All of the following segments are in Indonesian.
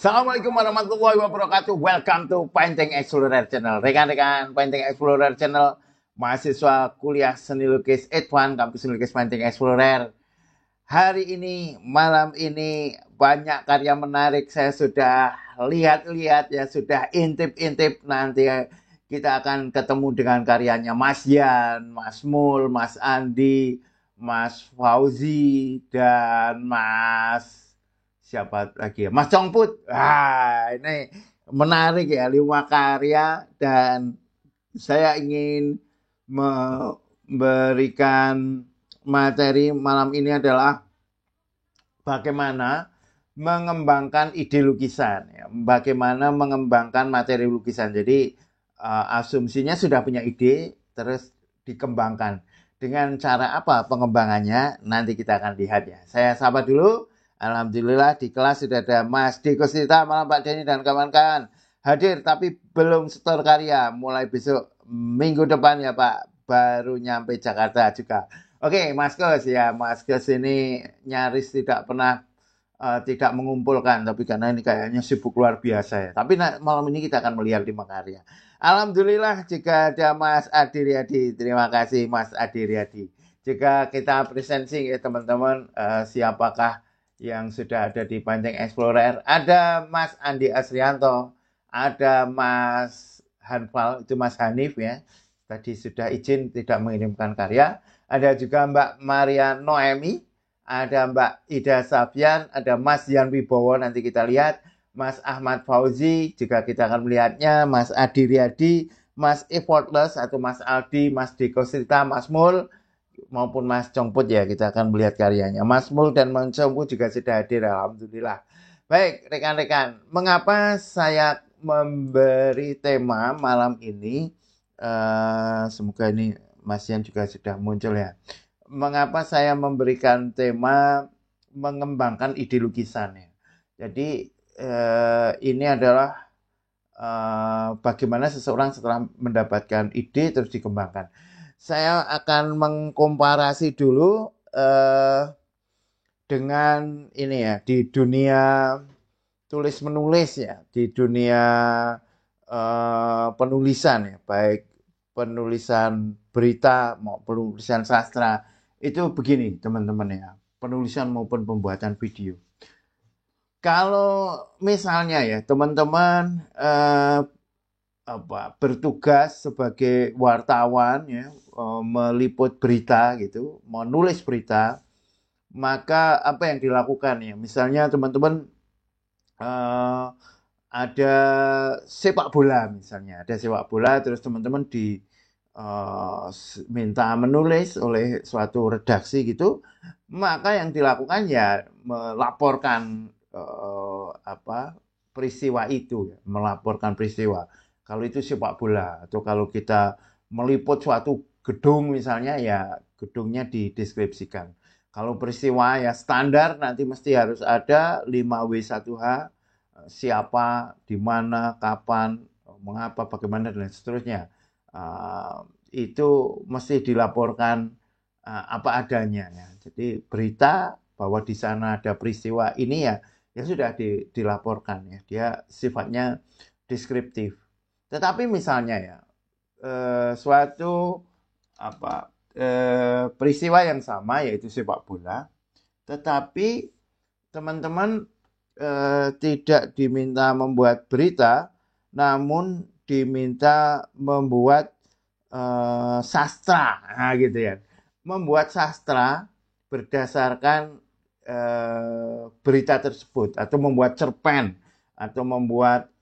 Assalamualaikum warahmatullahi wabarakatuh. Welcome to Painting Explorer Channel. Rekan-rekan Painting Explorer Channel, mahasiswa kuliah seni lukis Edwan, kampus seni lukis Painting Explorer. Hari ini, malam ini banyak karya menarik. Saya sudah lihat-lihat ya, sudah intip-intip. Nanti kita akan ketemu dengan karyanya Mas Yan, Mas Mul, Mas Andi, Mas Fauzi, dan siapa lagi ya? Mas Congput. Ini menarik ya, 5 karya dan saya ingin memberikan materi malam ini adalah bagaimana mengembangkan ide lukisan ya. Bagaimana mengembangkan materi lukisan. Jadi asumsinya sudah punya ide terus dikembangkan. Dengan cara apa pengembangannya? Nanti kita akan lihat ya. Saya sapa dulu. Alhamdulillah di kelas sudah ada Mas Diko Sita, malam Pak Denny dan kawan-kawan hadir tapi belum setor karya. Mulai besok minggu depan ya Pak, baru nyampe Jakarta juga. Oke, Mas Kus ya, Mas Kus ini nyaris tidak pernah tidak mengumpulkan, tapi karena ini kayaknya sibuk luar biasa ya. Tapi malam ini kita akan melihat 5 karya. Alhamdulillah jika ada Mas Adi Riyadi, terima kasih Mas Adi Riyadi. Jika kita presenting ya teman-teman, siapakah yang sudah ada di Painting Explorer. Ada Mas Andi Asrianto, ada Mas Hanfal, itu Mas Hanif ya. Tadi sudah izin tidak mengirimkan karya. Ada juga Mbak Maria Noemi, ada Mbak Ida Safian, ada Mas Yan Wibowo, nanti kita lihat. Mas Ahmad Fauzi, juga kita akan melihatnya. Mas Adi Riyadi, Mas Effortless, atau Mas Aldi, Mas Diko Sita, Mas Mul, maupun Mas Congput ya, kita akan melihat karyanya. Mas Mul dan Mas Congput juga sudah hadir, alhamdulillah. Baik, rekan-rekan, mengapa saya memberi tema malam ini? Semoga ini Mas Yan juga sudah muncul ya. Mengapa saya memberikan tema mengembangkan ide lukisan ya? Jadi ini adalah bagaimana seseorang setelah mendapatkan ide terus dikembangkan. Saya akan mengkomparasi dulu dengan ini ya, di dunia tulis menulis ya, di dunia penulisan ya, baik penulisan berita maupun penulisan sastra. Itu begini teman-teman ya, penulisan maupun pembuatan video. Kalau misalnya ya teman-teman bertugas sebagai wartawan ya, meliput berita gitu, menulis berita, maka apa yang dilakukan ya? Misalnya teman-teman ada sepak bola misalnya, ada sepak bola terus teman-teman minta menulis oleh suatu redaksi gitu, maka yang dilakukan ya melaporkan peristiwa itu, ya, melaporkan peristiwa. Kalau itu sepak bola, atau kalau kita meliput suatu gedung misalnya, ya gedungnya dideskripsikan. Kalau peristiwa ya standar, nanti mesti harus ada 5W1H, siapa, di mana, kapan, mengapa, bagaimana, dan seterusnya. Itu mesti dilaporkan apa adanya. Ya. Jadi berita bahwa di sana ada peristiwa ini ya sudah dilaporkan ya. Dia sifatnya deskriptif. Tetapi misalnya ya suatu peristiwa yang sama yaitu sepak bola, tetapi teman-teman tidak diminta membuat berita, namun diminta membuat sastra, nah, gitu ya. Membuat sastra berdasarkan berita tersebut, atau membuat cerpen, atau membuat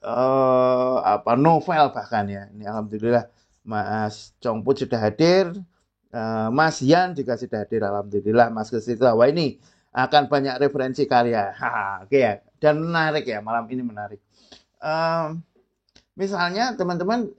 novel bahkan ya. Ini alhamdulillah Mas Congput sudah hadir, Mas Yan juga sudah hadir, alhamdulillah. Mas Kesita, wah ini akan banyak referensi karya. Oke ya, dan menarik ya, malam ini menarik. Misalnya teman-teman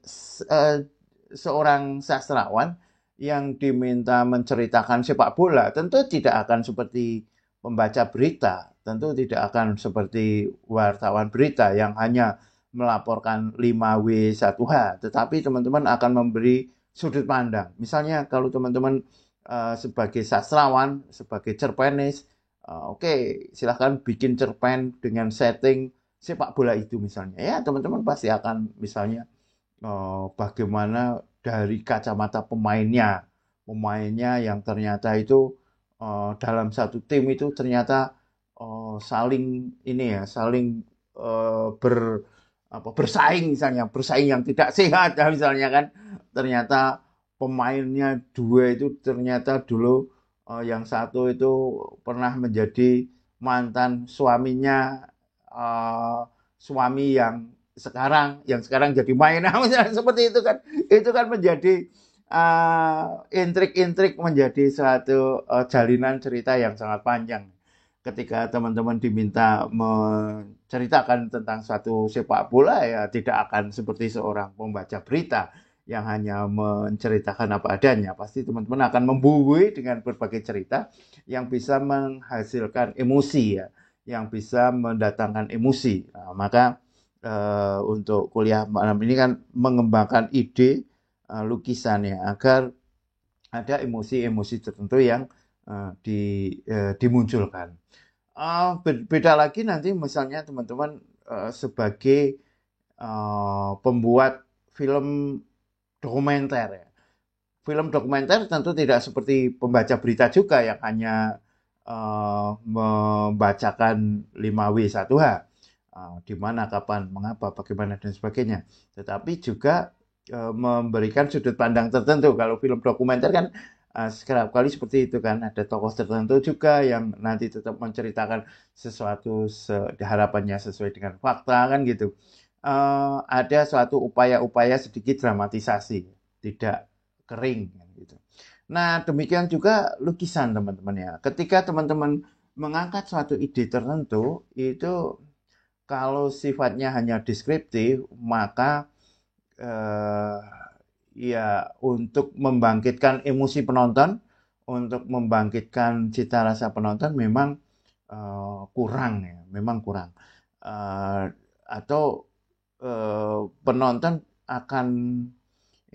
seorang sastrawan yang diminta menceritakan sepak bola, tentu tidak akan seperti pembaca berita, tentu tidak akan seperti wartawan berita yang hanya melaporkan 5W1H, tetapi teman-teman akan memberi sudut pandang. Misalnya kalau teman-teman sebagai sastrawan, sebagai cerpenis, oke, silahkan bikin cerpen dengan setting sepak bola itu misalnya. Ya, teman-teman pasti akan misalnya bagaimana dari kacamata pemainnya, pemainnya yang ternyata itu dalam satu tim itu ternyata saling ini ya, saling bersaing misalnya, bersaing yang tidak sehat ya misalnya kan. Ternyata pemainnya dua itu ternyata dulu yang satu itu pernah menjadi mantan suaminya eh, suami yang sekarang jadi main. Nah, misalnya seperti itu kan menjadi intrik-intrik, menjadi suatu jalinan cerita yang sangat panjang. Ketika teman-teman diminta menceritakan tentang suatu sepak bola, ya tidak akan seperti seorang pembaca berita yang hanya menceritakan apa adanya. Pasti teman-teman akan membumbui dengan berbagai cerita yang bisa menghasilkan emosi ya, yang bisa mendatangkan emosi. Nah, maka untuk kuliah malam ini kan mengembangkan ide lukisan ya, agar ada emosi-emosi tertentu yang dimunculkan. Beda lagi nanti misalnya teman-teman sebagai pembuat film dokumenter ya. Film dokumenter tentu tidak seperti pembaca berita juga yang hanya membacakan 5W1H, di mana, kapan, mengapa, bagaimana, dan sebagainya. Tetapi juga memberikan sudut pandang tertentu. Kalau film dokumenter kan sekerap kali seperti itu kan, ada tokoh tertentu juga yang nanti tetap menceritakan sesuatu harapannya sesuai dengan fakta kan gitu. Ada suatu upaya-upaya sedikit dramatisasi, tidak kering kan gitu. Nah, demikian juga lukisan teman-teman ya. Ketika teman-teman mengangkat suatu ide tertentu, itu kalau sifatnya hanya deskriptif, maka eh, ya untuk membangkitkan emosi penonton, untuk membangkitkan cita rasa penonton memang kurang ya, memang kurang. Eh, atau penonton akan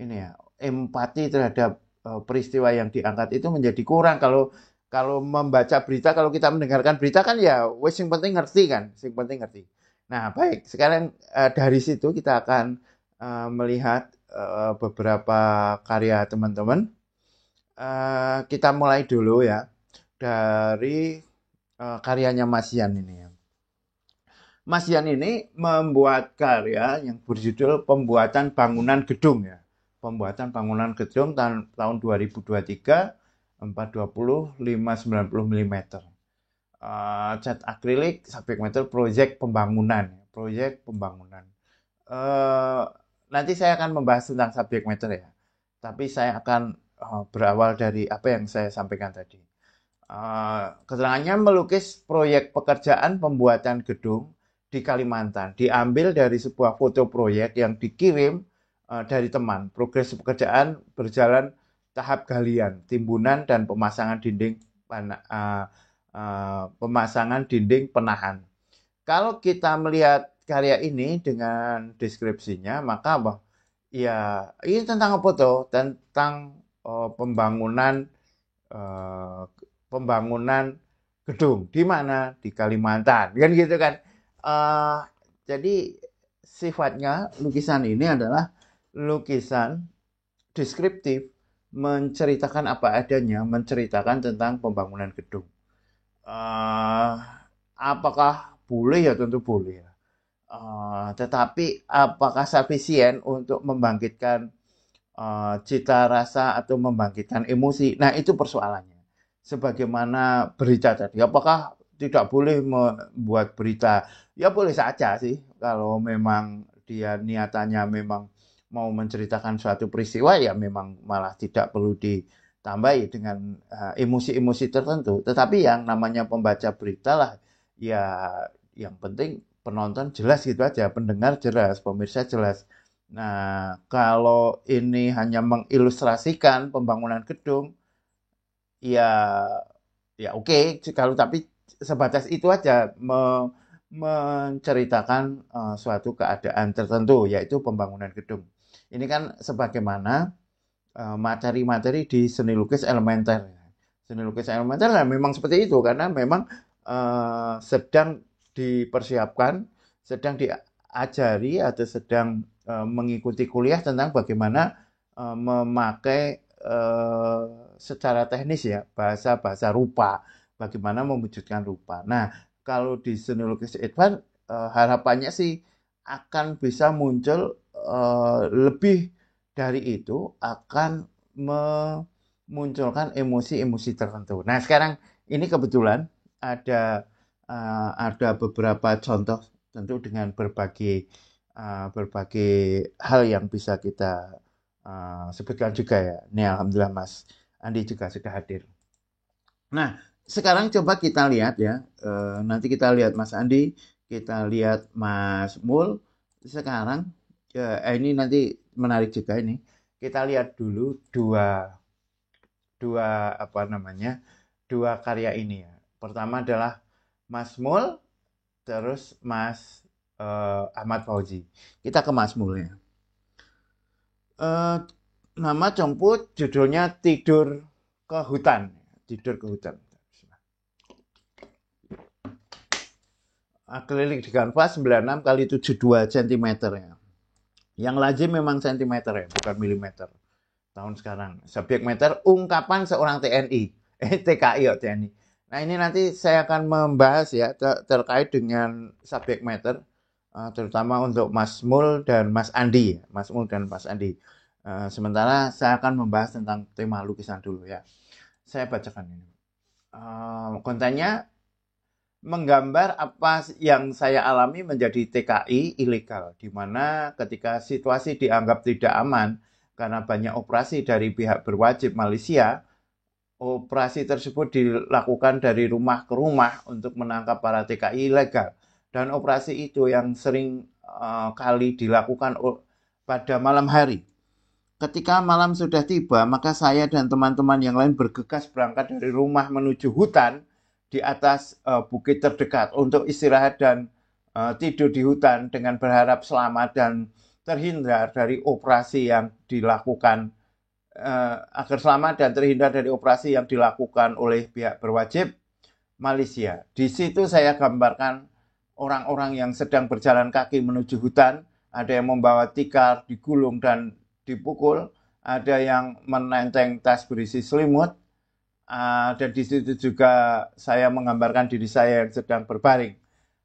ini ya, empati terhadap peristiwa yang diangkat itu menjadi kurang kalau kalau membaca berita, kalau kita mendengarkan berita kan ya wes yang penting ngerti kan, yang penting ngerti. Nah, baik, sekarang dari situ kita akan melihat beberapa karya teman-teman. Kita mulai dulu ya dari karyanya Mas Yan ini ya. Mas Yan ini membuat karya yang berjudul Pembuatan Bangunan Gedung ya. Pembuatan bangunan gedung tahun 2023, 420 590 mm. Cat akrilik, subjek meter, proyek pembangunan. Proyek pembangunan. Eh, Nanti saya akan membahas tentang subjek matter ya. Tapi saya akan berawal dari apa yang saya sampaikan tadi. Keterangannya melukis proyek pekerjaan pembuatan gedung di Kalimantan. Diambil dari sebuah foto proyek yang dikirim dari teman. Progres pekerjaan berjalan tahap galian, timbunan, dan pemasangan dinding penahan. Kalau kita melihat karya ini dengan deskripsinya, maka apa? Ya, ini tentang apa tuh? Tentang pembangunan eh, pembangunan gedung di mana? Di Kalimantan, kan gitu kan? Eh, jadi sifatnya lukisan ini adalah lukisan deskriptif, menceritakan apa adanya, menceritakan tentang pembangunan gedung. Eh, Apakah boleh ya? Tentu boleh ya. Tetapi apakah sufisien untuk membangkitkan cita rasa atau membangkitkan emosi? Nah, itu persoalannya. Sebagaimana berita tadi, apakah tidak boleh membuat berita? Ya boleh saja sih, kalau memang dia niatannya memang mau menceritakan suatu peristiwa, ya memang malah tidak perlu ditambahi dengan emosi-emosi tertentu. Tetapi yang namanya pembaca berita lah, ya yang penting penonton jelas gitu aja, pendengar jelas, pemirsa jelas. Nah, kalau ini hanya mengilustrasikan pembangunan gedung, ya ya oke, kalau tapi sebatas itu aja menceritakan suatu keadaan tertentu, yaitu pembangunan gedung. Ini kan sebagaimana materi-materi di seni lukis elementer. Seni lukis elementer memang seperti itu karena memang sedang dipersiapkan, sedang diajari atau sedang mengikuti kuliah tentang bagaimana memakai secara teknis ya bahasa-bahasa rupa, bagaimana mewujudkan rupa. Nah, kalau di seni lukis advance harapannya sih akan bisa muncul lebih dari itu, akan memunculkan emosi-emosi tertentu. Nah, sekarang ini kebetulan ada beberapa contoh tentu dengan berbagai hal yang bisa kita sebutkan juga ya. Ini alhamdulillah Mas Andi juga sudah hadir. Nah, sekarang coba kita lihat ya. Nanti kita lihat Mas Andi, kita lihat Mas Mul. Sekarang ini nanti menarik juga ini. Kita lihat dulu dua karya ini ya. Pertama adalah Mas Mul, terus Mas Ahmad Fauzi. Kita ke Mas Mul ya. Nama Congput judulnya Tidur ke Hutan. Tidur ke Hutan. Akrilik di kanvas 96 kali 72 cm ya. Yang lazim memang cm ya, bukan milimeter. Tahun sekarang. Subjek meter ungkapan seorang TNI. TKI ya TNI. Nah, ini nanti saya akan membahas ya terkait dengan subjek meter, terutama untuk Mas Mul dan Mas Andi. Mas Mul dan Mas Andi. Sementara saya akan membahas tentang tema lukisan dulu ya. Saya bacakan ini. Kontennya menggambar apa yang saya alami menjadi TKI ilegal, di mana ketika situasi dianggap tidak aman karena banyak operasi dari pihak berwajib Malaysia, operasi tersebut dilakukan dari rumah ke rumah untuk menangkap para TKI ilegal. Dan operasi itu yang sering kali dilakukan pada malam hari. Ketika malam sudah tiba, maka saya dan teman-teman yang lain bergegas berangkat dari rumah menuju hutan di atas bukit terdekat untuk istirahat dan tidur di hutan dengan berharap selamat dan terhindar dari operasi yang dilakukan, agar selamat dan terhindar dari operasi yang dilakukan oleh pihak berwajib Malaysia. Di situ saya gambarkan orang-orang yang sedang berjalan kaki menuju hutan, ada yang membawa tikar, digulung dan dipukul, ada yang menenteng tas berisi selimut, dan di situ juga saya menggambarkan diri saya yang sedang berbaring.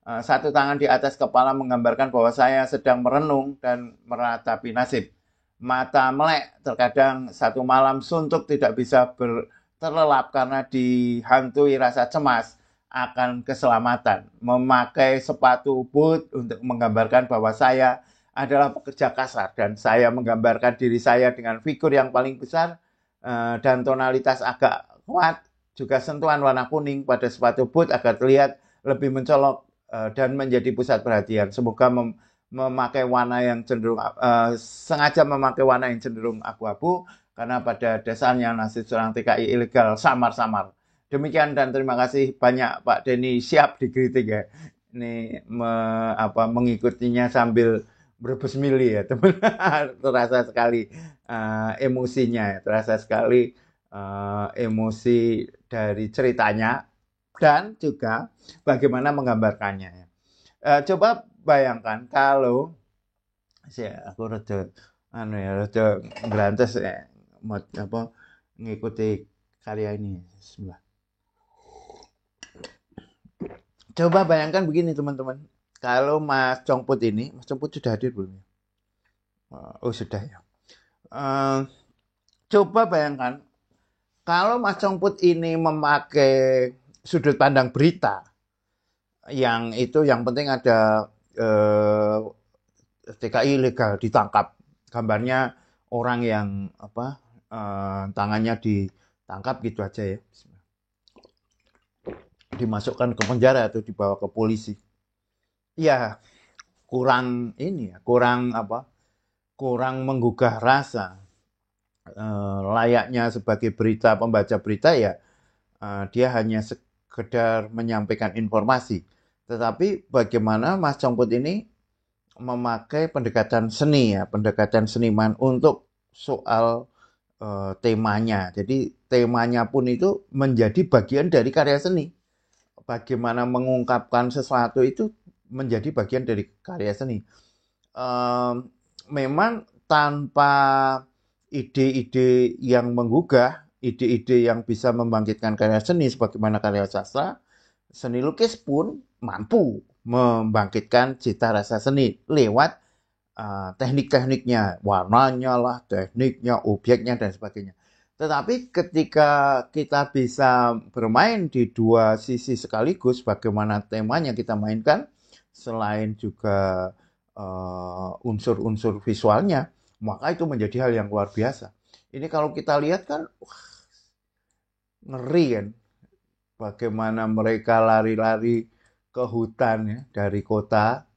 Satu tangan di atas kepala menggambarkan bahwa saya sedang merenung dan meratapi nasib. Mata melek, terkadang satu malam suntuk tidak bisa terlelap karena dihantui rasa cemas akan keselamatan. Memakai sepatu boot untuk menggambarkan bahwa saya adalah pekerja kasar dan saya menggambarkan diri saya dengan figur yang paling besar dan tonalitas agak kuat, juga sentuhan warna kuning pada sepatu boot agar terlihat lebih mencolok dan menjadi pusat perhatian. Semoga memakai warna yang cenderung sengaja memakai warna yang cenderung abu-abu karena pada dasarnya nasib seorang TKI ilegal samar-samar. Demikian dan terima kasih banyak Pak Denny, siap dikritik ya. Ini mengikutinya sambil berbes mili ya teman. Terasa sekali emosinya ya, terasa sekali emosi dari ceritanya dan juga bagaimana menggambarkannya ya. Coba bayangkan kalau aku rada ngrantes ya ngikuti karya ini. Bismillah. Coba bayangkan begini teman-teman. Kalau Mas Congput ini, Mas Congput sudah hadir belum? Oh sudah ya. Coba bayangkan kalau Mas Congput ini memakai sudut pandang berita, yang itu yang penting ada TKI ilegal ditangkap. Gambarnya orang yang tangannya ditangkap gitu aja ya. Dimasukkan ke penjara atau dibawa ke polisi. Ya, kurang ini ya, kurang menggugah rasa. Layaknya sebagai berita, pembaca berita ya, dia hanya sekedar menyampaikan informasi. Tetapi bagaimana Mas Congput ini memakai pendekatan seni ya, pendekatan seniman untuk soal temanya. Jadi temanya pun itu menjadi bagian dari karya seni. Bagaimana mengungkapkan sesuatu itu menjadi bagian dari karya seni. Em, Memang tanpa ide-ide yang menggugah, ide-ide yang bisa membangkitkan karya seni sebagaimana karya sastra, seni lukis pun mampu membangkitkan cita rasa seni lewat teknik-tekniknya, warnanya lah, tekniknya, objeknya, dan sebagainya. Tetapi ketika kita bisa bermain di dua sisi sekaligus, bagaimana temanya kita mainkan, selain juga unsur-unsur visualnya, maka itu menjadi hal yang luar biasa. Ini kalau kita lihat kan, ngeri kan, bagaimana mereka lari-lari ke hutan ya, dari kota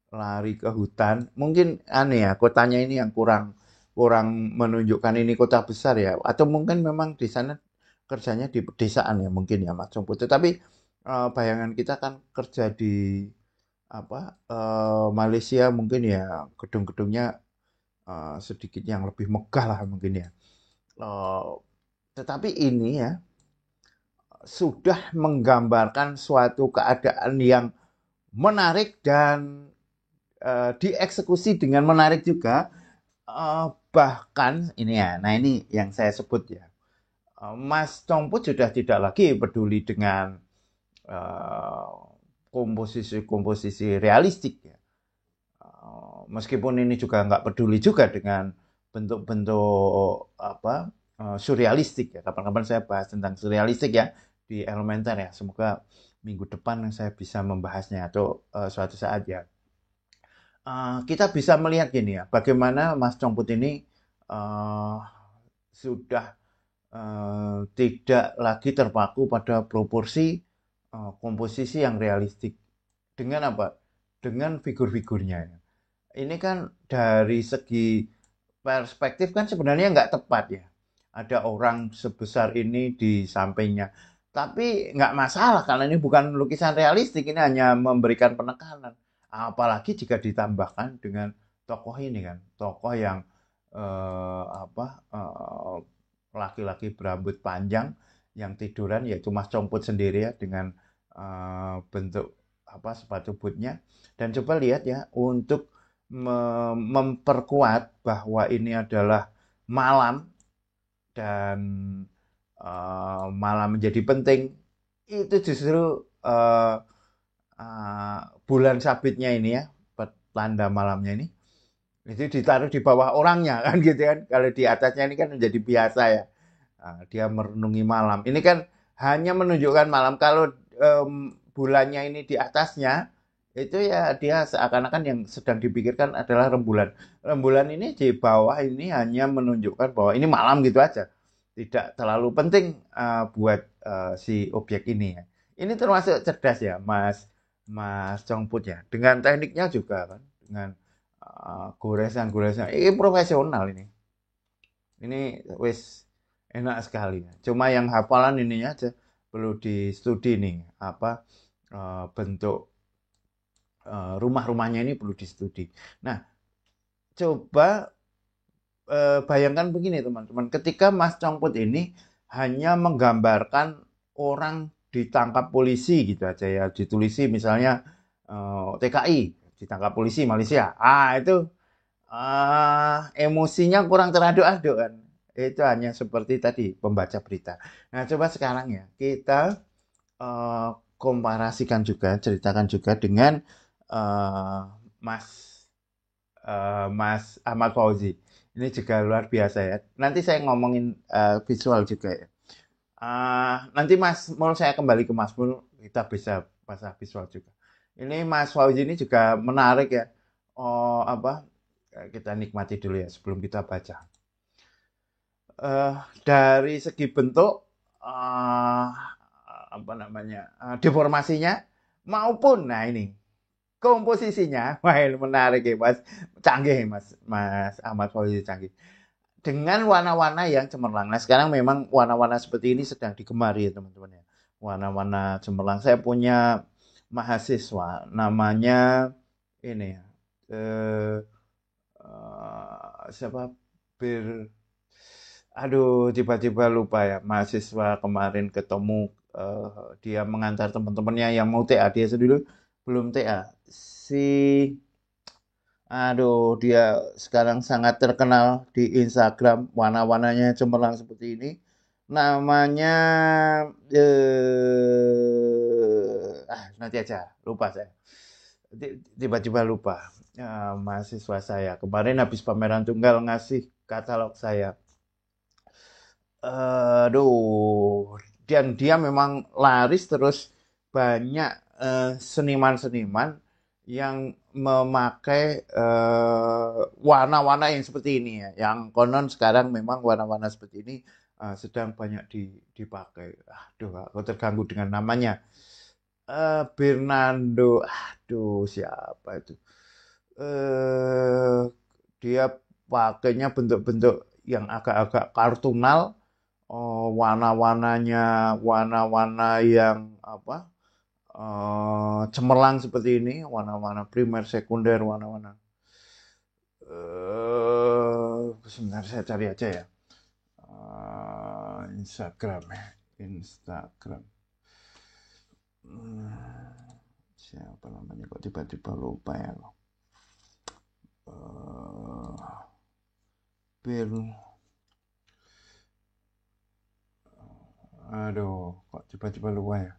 lari ke hutan. Mungkin aneh ya, kotanya ini yang kurang kurang menunjukkan ini kota besar ya. Atau mungkin memang di sana kerjanya di pedesaan ya mungkin ya Mas Jompo. Tapi bayangan kita kan kerja di Malaysia mungkin ya gedung-gedungnya sedikit yang lebih megah lah mungkin ya. Eh, tetapi ini ya sudah menggambarkan suatu keadaan yang menarik dan dieksekusi dengan menarik juga. Bahkan ini ya, nah ini yang saya sebut ya, Mas Tongput sudah tidak lagi peduli dengan eh, komposisi-komposisi realistik ya. Meskipun ini juga nggak peduli juga dengan bentuk-bentuk surrealistik ya. Kapan-kapan saya bahas tentang surrealistik ya di elementer ya. Semoga minggu depan saya bisa membahasnya atau suatu saat ya. Kita bisa melihat gini ya, bagaimana Mas Congput ini uh, sudah tidak lagi terpaku pada proporsi komposisi yang realistik. Dengan apa? Dengan figur-figurnya. Ini kan dari segi perspektif kan sebenarnya nggak tepat ya. Ada orang sebesar ini di sampingnya. Tapi nggak masalah karena ini bukan lukisan realistik, ini hanya memberikan penekanan. Apalagi jika ditambahkan dengan tokoh ini kan, tokoh yang laki-laki berambut panjang yang tiduran yaitu Mas Comput sendiri ya dengan bentuk sepatu bootnya. Dan coba lihat ya untuk memperkuat bahwa ini adalah malam dan malam menjadi penting itu justru bulan sabitnya ini ya tanda malamnya ini itu ditaruh di bawah orangnya kan gitu kan, kalau di atasnya ini kan menjadi biasa ya. Dia merenungi malam ini kan hanya menunjukkan malam, kalau bulannya ini di atasnya itu ya dia seakan-akan yang sedang dipikirkan adalah rembulan. Rembulan ini di bawah ini hanya menunjukkan bahwa ini malam gitu aja. Tidak terlalu penting buat si objek ini ya. Ini termasuk cerdas ya Mas Mas Chongput ya. Dengan tekniknya juga kan, dengan goresan-goresan. Ini profesional ini. Ini wis enak sekali. Cuma yang hafalan ininya aja perlu di studi nih bentuk rumah-rumahnya ini perlu di studi. Nah, coba bayangkan begini teman-teman, ketika Mas Congput ini hanya menggambarkan orang ditangkap polisi gitu aja ya, ditulisi misalnya TKI ditangkap polisi Malaysia. Itu emosinya kurang teraduk-aduk kan. Itu hanya seperti tadi pembaca berita. Nah, coba sekarang ya kita komparasikan juga, ceritakan juga dengan eh, Mas Mas Ahmad Fauzi. Ini juga luar biasa ya. Nanti saya ngomongin visual juga ya. Nanti Mas Mul, saya kembali ke Mas Mul, kita bisa bahas visual juga. Ini Mas Fauzi ini juga menarik ya. Kita nikmati dulu ya sebelum kita baca. Dari segi bentuk, uh, deformasinya maupun, nah ini komposisinya, wah ini menarik ya Mas, canggih Mas Mas Ahmad Fauzi, canggih. Dengan warna-warna yang cemerlang. Nah sekarang memang warna-warna seperti ini sedang digemari ya teman-teman ya. Warna-warna cemerlang. Saya punya mahasiswa namanya ini ya. Eh, Siapa? Bir Aduh, tiba-tiba lupa ya. Mahasiswa kemarin ketemu dia mengantar teman-temannya yang mau TA dia sendiri. belum TA. Aduh, dia sekarang sangat terkenal di Instagram, warna-warnanya cemerlang seperti ini. Namanya, nanti aja, lupa saya. Tiba-tiba lupa. Ya, mahasiswa saya. Kemarin habis pameran tunggal ngasih katalog saya. Aduh, dan dia memang laris terus banyak seniman-seniman yang memakai warna-warna yang seperti ini ya. Yang konon sekarang memang warna-warna seperti ini sedang banyak dipakai. Aduh, aku terganggu dengan namanya. Bernardo, aduh siapa itu? Eh, dia pakainya bentuk-bentuk yang agak-agak kartunal, warna-warnanya warna-warna yang apa? Cemerlang seperti ini, warna-warna primer, sekunder, warna-warna. Sebentar saya cari aja ya. Instagram ya, Instagram. Siapa namanya kok tiba-tiba lupa ya lo. Bir, aduh, kok tiba-tiba lupa ya.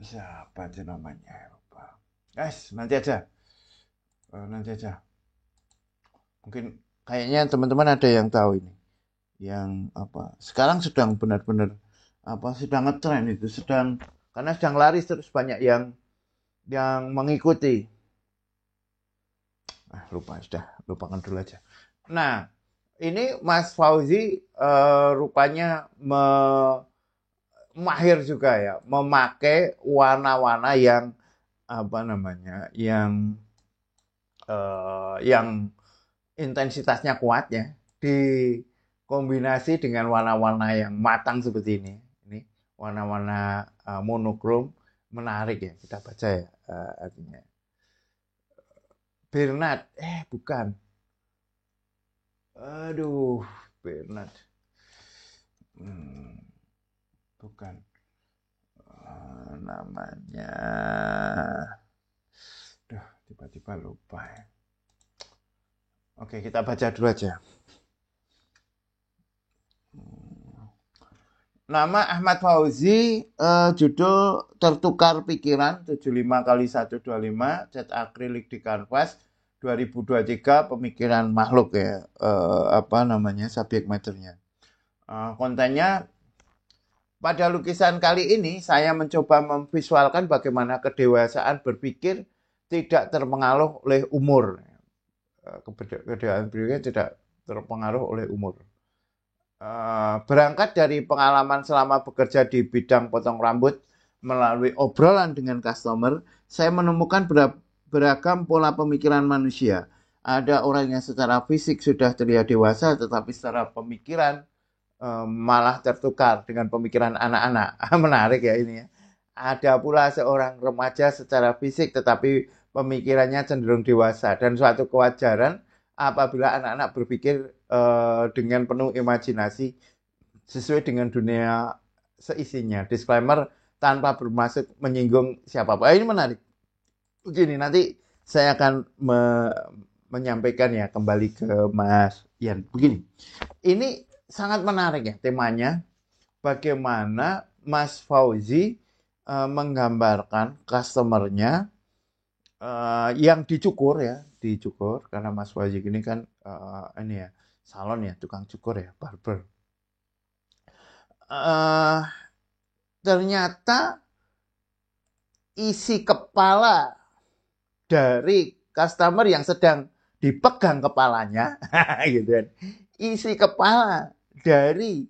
Siapa aja namanya lupa. Guys, nanti aja. Nanti aja. Mungkin kayaknya teman-teman ada yang tahu ini. Yang apa? Sekarang sedang benar-benar apa? Sedang ngetren itu, karena sedang laris terus banyak yang mengikuti. Lupa sudah, lupakan dulu aja. Nah, ini Mas Fauzi rupanya mahir juga ya, memakai warna-warna yang apa namanya, yang intensitasnya kuat ya, dikombinasi dengan warna-warna yang matang seperti ini. Ini warna-warna monokrom, menarik ya, kita baca ya artinya. Bernard, bukan. Aduh, Bernard. Bukan. Namanya. Duh, tiba-tiba lupa ya. Oke, kita baca dulu aja. Nama Ahmad Fauzi, judul Tertukar Pikiran 75 kali 125, cat akrilik di kanvas 2023, pemikiran makhluk ya, apa namanya, subjek maternya. Kontennya, pada lukisan kali ini saya mencoba memvisualkan bagaimana kedewasaan berpikir tidak terpengaruh oleh umur. Kedewasaan berpikir tidak terpengaruh oleh umur. Berangkat dari pengalaman selama bekerja di bidang potong rambut melalui obrolan dengan customer, saya menemukan beragam pola pemikiran manusia. Ada orang yang secara fisik sudah terlihat dewasa, tetapi secara pemikiran malah tertukar dengan pemikiran anak-anak. Menarik ya ini ya. Ada pula seorang remaja secara fisik, tetapi pemikirannya cenderung dewasa, dan suatu kewajaran apabila anak-anak berpikir dengan penuh imajinasi sesuai dengan dunia seisinya. Disclaimer, tanpa bermaksud menyinggung siapa-apa. Ini menarik. Begini, nanti saya akan menyampaikan ya kembali ke Mas Ian. Begini, ini sangat menarik ya temanya. Bagaimana Mas Fauzi menggambarkan customernya yang dicukur ya, dicukur karena Mas Fauzi ini kan ini ya salon ya, tukang cukur ya, barber. Ternyata isi kepala dari customer yang sedang dipegang kepalanya, gitu kan, isi kepala dari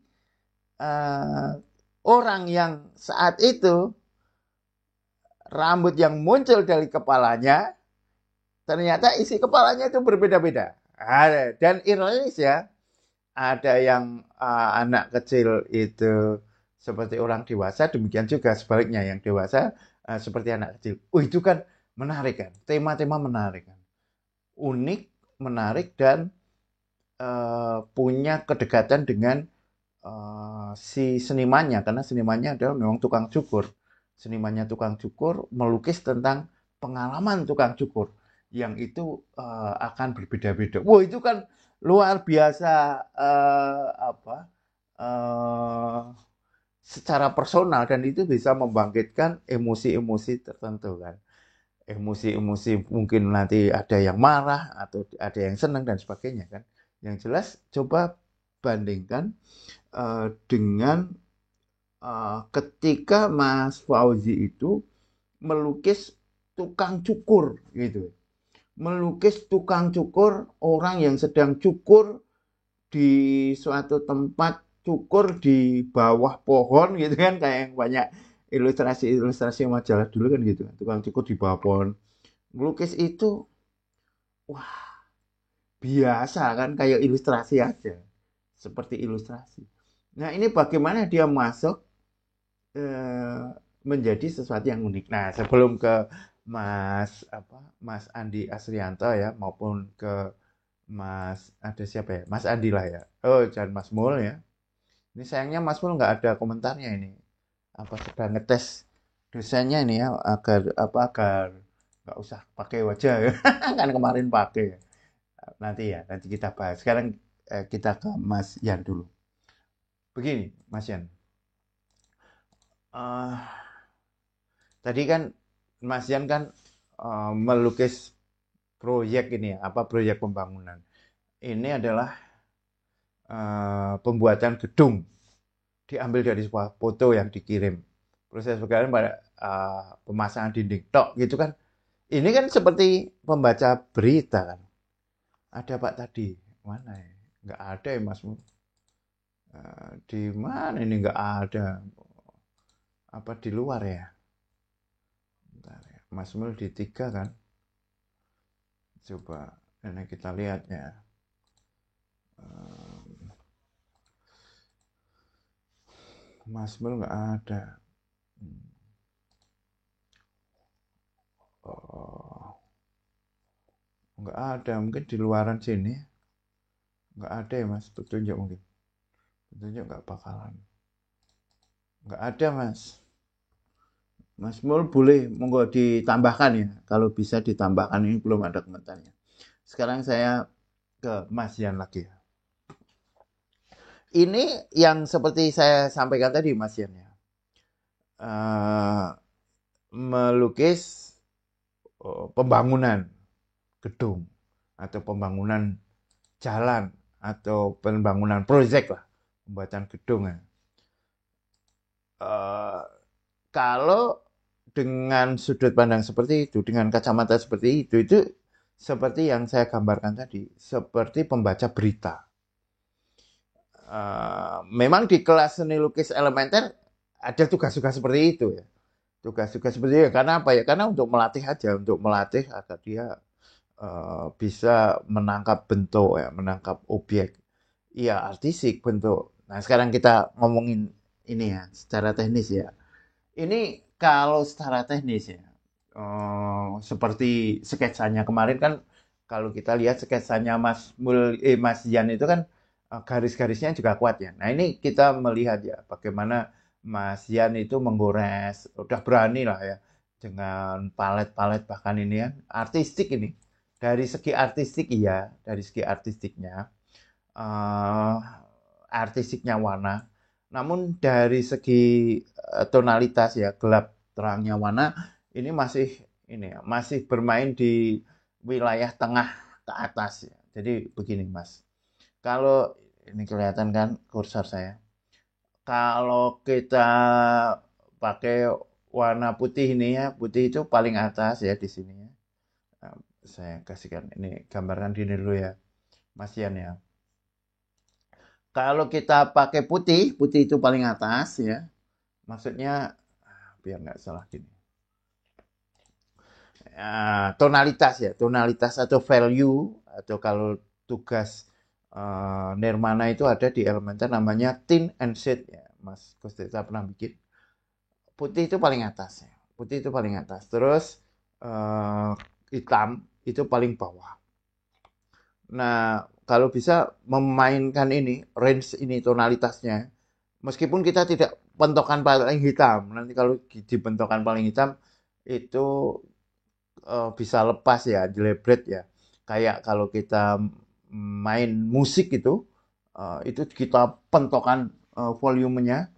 orang yang saat itu rambut yang muncul dari kepalanya, ternyata isi kepalanya itu berbeda-beda. Dan ironis ya, ada yang anak kecil itu seperti orang dewasa, demikian juga sebaliknya yang dewasa seperti anak kecil. Itu kan menarik kan, tema-tema menarik kan, unik, menarik, dan punya kedekatan dengan si senimannya, karena senimannya adalah memang tukang cukur. Senimannya tukang cukur melukis tentang pengalaman tukang cukur yang itu akan berbeda-beda. Wah, itu kan luar biasa apa eh, secara personal dan itu bisa membangkitkan emosi-emosi tertentu kan. Emosi-emosi mungkin nanti ada yang marah atau ada yang senang dan sebagainya kan. Yang jelas coba bandingkan dengan ketika Mas Fauzi itu melukis tukang cukur gitu. Melukis tukang cukur, orang yang sedang cukur di suatu tempat, cukur di bawah pohon gitu kan, kayak yang banyak ilustrasi-ilustrasi majalah dulu kan gitu kan. Tukang cukur di bawah pohon. Melukis itu wah, biasa kan, kayak ilustrasi aja. Seperti ilustrasi. Nah, ini bagaimana dia masuk eh, menjadi sesuatu yang unik. Nah, sebelum ke Mas Andi Asrianto ya maupun ke ada siapa ya? Mas Andi lah ya. Oh, jangan Mas Mul ya. Ini sayangnya Mas Mul nggak ada komentarnya ini. Apa sedang ngetes dosennya ini ya agar nggak usah pakai wajah ya. Kan kemarin pakai. Nanti kita bahas. Sekarang kita ke Mas Yan dulu. Begini, Mas Yan. Eh, Tadi kan Mas Yan kan melukis proyek ini ya, apa proyek pembangunan. Ini adalah pembuatan gedung diambil dari sebuah foto yang dikirim. Proses berjalan pada pemasangan dinding tok gitu kan. Ini kan seperti pembaca berita kan. Ada Pak tadi, mana ya? Nggak ada ya Mas. Di mana ini nggak ada? Apa di luar ya? Bentar ya. Mas Mul di 3 kan? Coba ini kita lihat ya. Mas Mul nggak ada. Oh, nggak ada. Mungkin di luaran sini. Nggak ada ya Mas. Petunjuk mungkin. Petunjuk nggak bakalan. Nggak ada Mas. Mas Mul boleh monggo ditambahkan ya. Kalau bisa ditambahkan ini belum ada komentarnya. Sekarang saya ke Mas Yan lagi ya. Ini yang seperti saya sampaikan tadi Mas Yan ya. Melukis pembangunan gedung atau pembangunan jalan atau pembangunan proyek lah, pembuatan gedung ya. Kalau dengan sudut pandang seperti itu, dengan kacamata seperti itu seperti yang saya gambarkan tadi, seperti pembaca berita. Memang di kelas seni lukis elementer ada tugas-tugas seperti itu ya. Tugas-tugas seperti itu karena apa ya? Karena untuk melatih aja, untuk melatih agar dia bisa menangkap bentuk ya, menangkap objek. Iya, artistik bentuk. Nah, sekarang kita ngomongin ini ya, secara teknis ya. Ini kalau secara teknis ya, seperti sketsanya kemarin kan, kalau kita lihat sketsanya Mas Jan itu kan garis-garisnya juga kuat ya. Nah ini kita melihat ya bagaimana Mas Jan itu menggores, udah berani lah ya dengan palet-palet bahkan ini ya artistik ini. Dari segi artistik iya, dari segi artistiknya, eh, artistiknya warna. Namun dari segi tonalitas ya gelap terangnya warna ini masih bermain di wilayah tengah ke atas ya. Jadi begini Mas, kalau ini kelihatan kan kursor saya. Kalau kita pakai warna putih ini ya, putih itu paling atas ya di sini ya. Nah, saya kasihkan ini gambarkan di dulu ya, Mas Yan ya. Kalau kita pakai putih, putih itu paling atas ya. Maksudnya biar nggak salah gini. Tonalitas ya, tonalitas atau value atau kalau tugas Nirmana itu ada di Elementer namanya tint and shade ya, Mas Kosteta pernah bikin. Putih itu paling atas ya, putih itu paling atas. Terus hitam itu paling bawah. Nah, kalau bisa memainkan ini, range ini, tonalitasnya. Meskipun kita tidak pentokan paling hitam, nanti kalau di pentokan paling hitam itu bisa lepas ya, jelebret ya. Kayak kalau kita main musik itu kita pentokan volumenya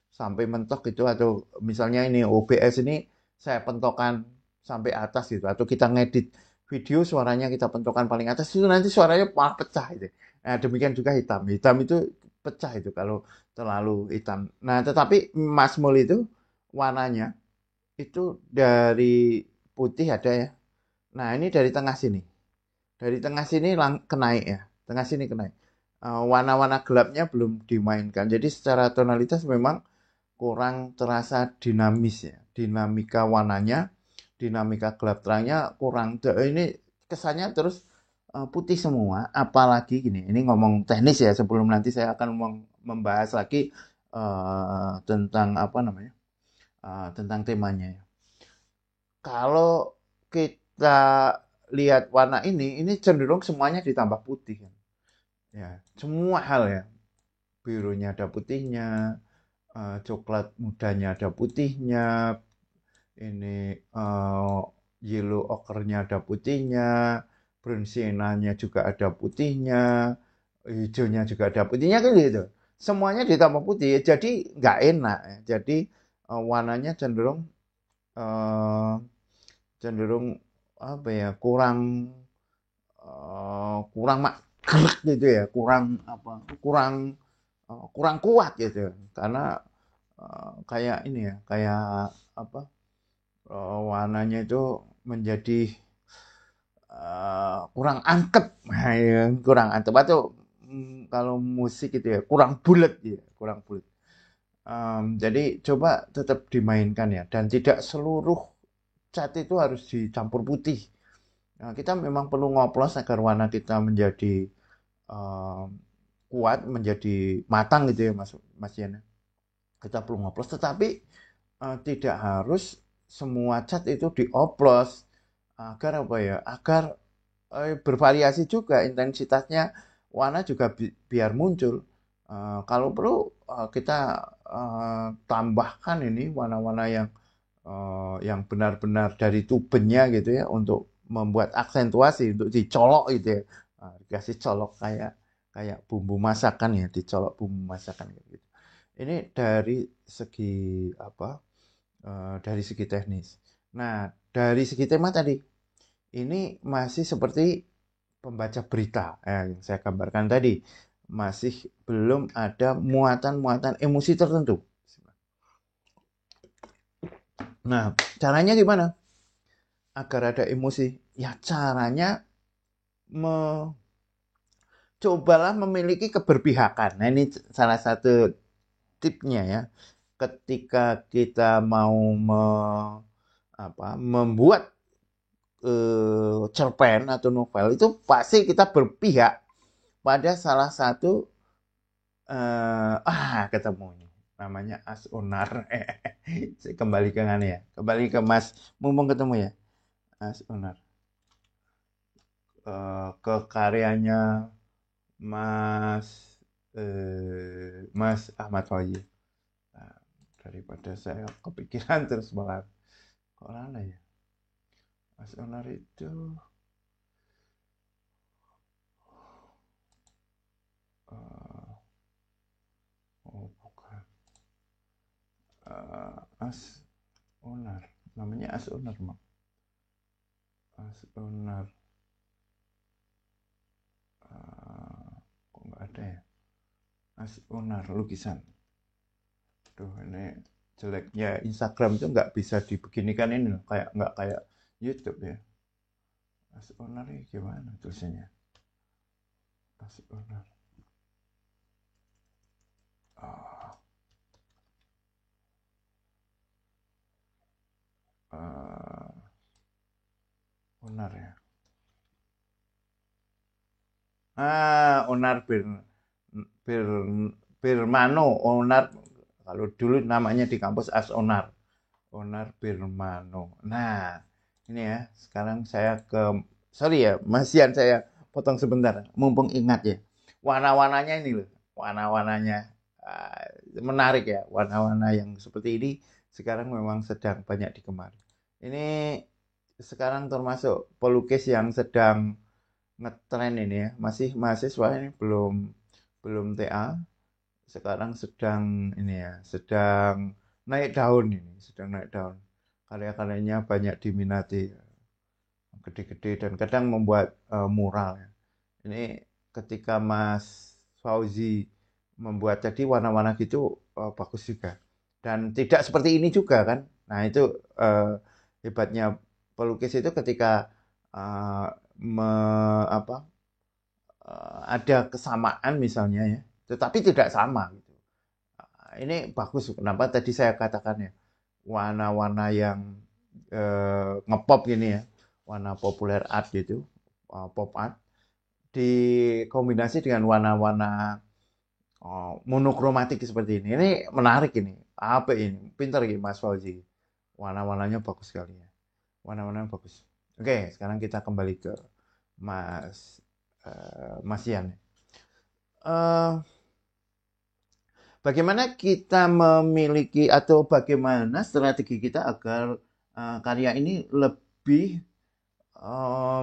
sampai mentok gitu, atau misalnya ini OBS ini saya pentokan sampai atas gitu, atau kita ngedit video suaranya kita pentokan paling atas itu nanti suaranya malah pecah itu. Nah, demikian juga hitam. Hitam itu pecah itu kalau terlalu hitam. Nah, tetapi Masmul itu warnanya itu dari putih ada ya. Nah, ini dari tengah sini. Dari tengah sini kenaik ya. Tengah sini kenaik. Warna-warna gelapnya belum dimainkan. Jadi secara tonalitas memang kurang terasa dinamis ya. Dinamika warnanya, dinamika gelap terangnya kurang. Ini kesannya terus putih semua. Apalagi gini, ini ngomong teknis ya. Sebelum nanti saya akan membahas lagi tentang apa namanya, tentang temanya ya. Kalau kita lihat warna ini cenderung semuanya ditambah putih kan. Ya, semua hal ya. Birunya ada putihnya, coklat mudanya ada putihnya, ini yellow ochre-nya ada putihnya, brown sienna-nya juga ada putihnya, hijaunya juga ada putihnya kan gitu. Semuanya ditambah putih, jadi nggak enak. Jadi warnanya eh, cenderung apa ya, kurang gerak gitu ya, kurang kuat gitu, karena kayak ini ya, kayak apa, warnanya itu menjadi kurang angket. Nah, ya, kurang antep atau kalau musik itu ya kurang bulat ya, kurang bulat. Jadi coba tetap dimainkan ya, dan tidak seluruh cat itu harus dicampur putih. Nah, kita memang perlu ngoplos agar warna kita menjadi uh, kuat, menjadi matang gitu ya, Mas Yana. Kita perlu ngoplos, tetapi tidak harus semua cat itu dioplos, agar apa ya? Agar bervariasi juga intensitasnya, warna juga biar muncul. Kalau perlu kita tambahkan ini warna-warna yang benar-benar dari tubennya gitu ya, untuk membuat aksentuasi, untuk dicolok gitu ya. Dikasih colok kayak kayak bumbu masakan ya, dicolok bumbu masakan gitu. Ini dari segi apa? Dari segi teknis. Nah, dari segi tema tadi, ini masih seperti pembaca berita yang saya gambarkan tadi. Masih belum ada muatan-muatan emosi tertentu. Nah, caranya gimana? Agar ada emosi. Ya, caranya cobalah memiliki keberpihakan. Nah, ini salah satu tipsnya ya. Ketika kita mau membuat cerpen atau novel, itu pasti kita berpihak pada salah satu ketemu ini namanya As Unar. Kembali ke mana ya? Kembali ke Mas, mumpung ketemu ya. As Unar. Ke karyanya Mas Mas Ahmad Fauzi. Nah, daripada saya kepikiran terus banget. Kok mana ya? Mas Unar itu bukan. As Unar. Namanya As Unar, Mak. As Unar. Kok nggak ada ya? As Unar lukisan. Duh, ini jeleknya Instagram itu nggak bisa dibeginikan ini loh. Kayak nggak kayak YouTube ya. As Unar ini gimana tulisannya? As Unar. Ah, Unar ya. Unar Bir, Birmano, Onar, kalau dulu namanya di kampus As Onar, Onar Birmano. Nah, ini ya, sekarang saya sorry ya, Mas Yan, saya potong sebentar, mumpung ingat ya. Warna-warnanya ini loh, warna-warnanya menarik ya. Warna-warna yang seperti ini sekarang memang sedang banyak digemari. Ini sekarang termasuk pelukis yang sedang ngetren ini ya. Masih mahasiswa ini, belum belum TA. Sekarang sedang ini ya, sedang naik daun ini, sedang naik daun. Karya-karyanya banyak diminati, gede-gede dan kadang membuat mural ya. Ini ketika Mas Fauzi membuat tadi warna-warna gitu bagus juga. Dan tidak seperti ini juga kan. Nah, itu hebatnya pelukis itu ketika eh, apa ada kesamaan misalnya ya, tetapi tidak sama gitu. Ini bagus. Kenapa tadi saya katakan ya, warna-warna yang ngepop gini ya, warna populer art gitu, pop art, dikombinasi dengan warna-warna monokromatik seperti ini. Ini menarik ini. Apa ini? Pintar gitu Mas Fauzi. Warna-warnanya bagus sekali ya. Warna-warnanya bagus. Oke, sekarang kita kembali ke Mas Mas Yan. Eh, Bagaimana kita memiliki atau bagaimana strategi kita agar karya ini lebih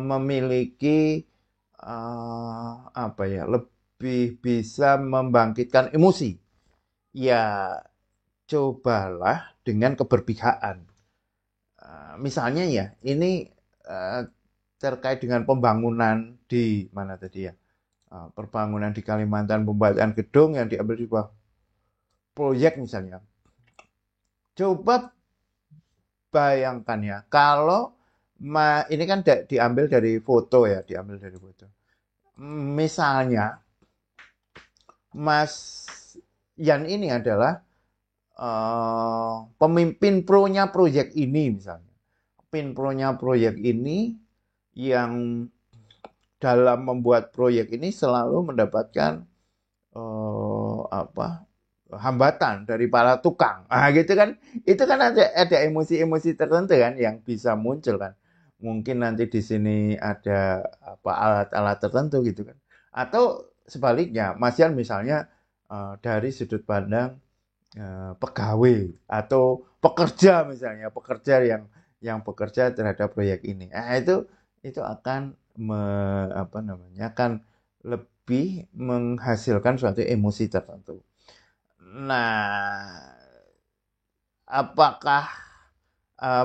memiliki apa ya, lebih bisa membangkitkan emosi. Ya, cobalah dengan keberpihakan. Misalnya ya, ini terkait dengan pembangunan di mana tadi ya, pembangunan di Kalimantan, pembuatan gedung yang diambil di bawah proyek misalnya. Coba bayangkan ya, kalau ini kan diambil dari foto ya, diambil dari foto. Misalnya, Mas Yan ini adalah pemimpin pro-nya proyek ini misalnya. Pemimpin pro-nya proyek ini yang dalam membuat proyek ini selalu mendapatkan apa hambatan dari para tukang. Ah gitu kan. Itu kan ada emosi-emosi tertentu kan yang bisa muncul kan. Mungkin nanti di sini ada apa alat-alat tertentu gitu kan. Atau sebaliknya, Mas Yan misalnya dari sudut pandang pegawai atau pekerja misalnya, pekerja yang bekerja terhadap proyek ini. Nah, itu akan apa namanya? Akan lebih menghasilkan suatu emosi tertentu. Nah, apakah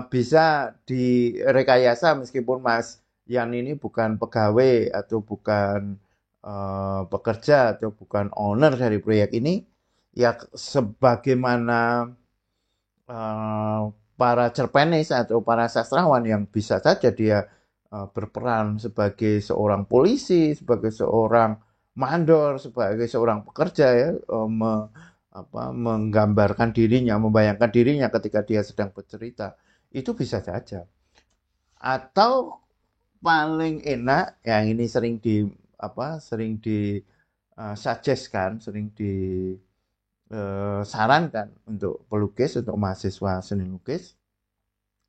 bisa direkayasa meskipun Mas Yan ini bukan pegawai atau bukan pekerja atau bukan owner dari proyek ini, ya sebagaimana eh, para cerpenis atau para sastrawan yang bisa saja dia berperan sebagai seorang polisi, sebagai seorang mandor, sebagai seorang pekerja ya, menggambarkan dirinya, membayangkan dirinya ketika dia sedang bercerita, itu bisa saja. Atau paling enak, yang ini sering di sering di suggest-kan, sering disarankan untuk pelukis, untuk mahasiswa seni lukis,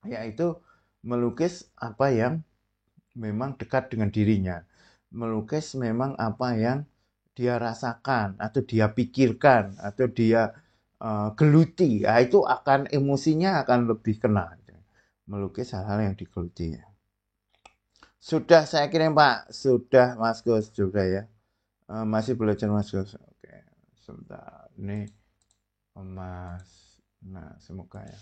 yaitu melukis apa yang memang dekat dengan dirinya. Melukis memang apa yang dia rasakan atau dia pikirkan atau dia geluti. Nah, itu akan emosinya akan lebih kena. Melukis hal-hal yang digeluti. Sudah saya kirim Pak. Sudah Mas Gus juga ya. Masih belajar Mas Gus. Oke. Sebentar. Ini Mas. Nah, semoga ya.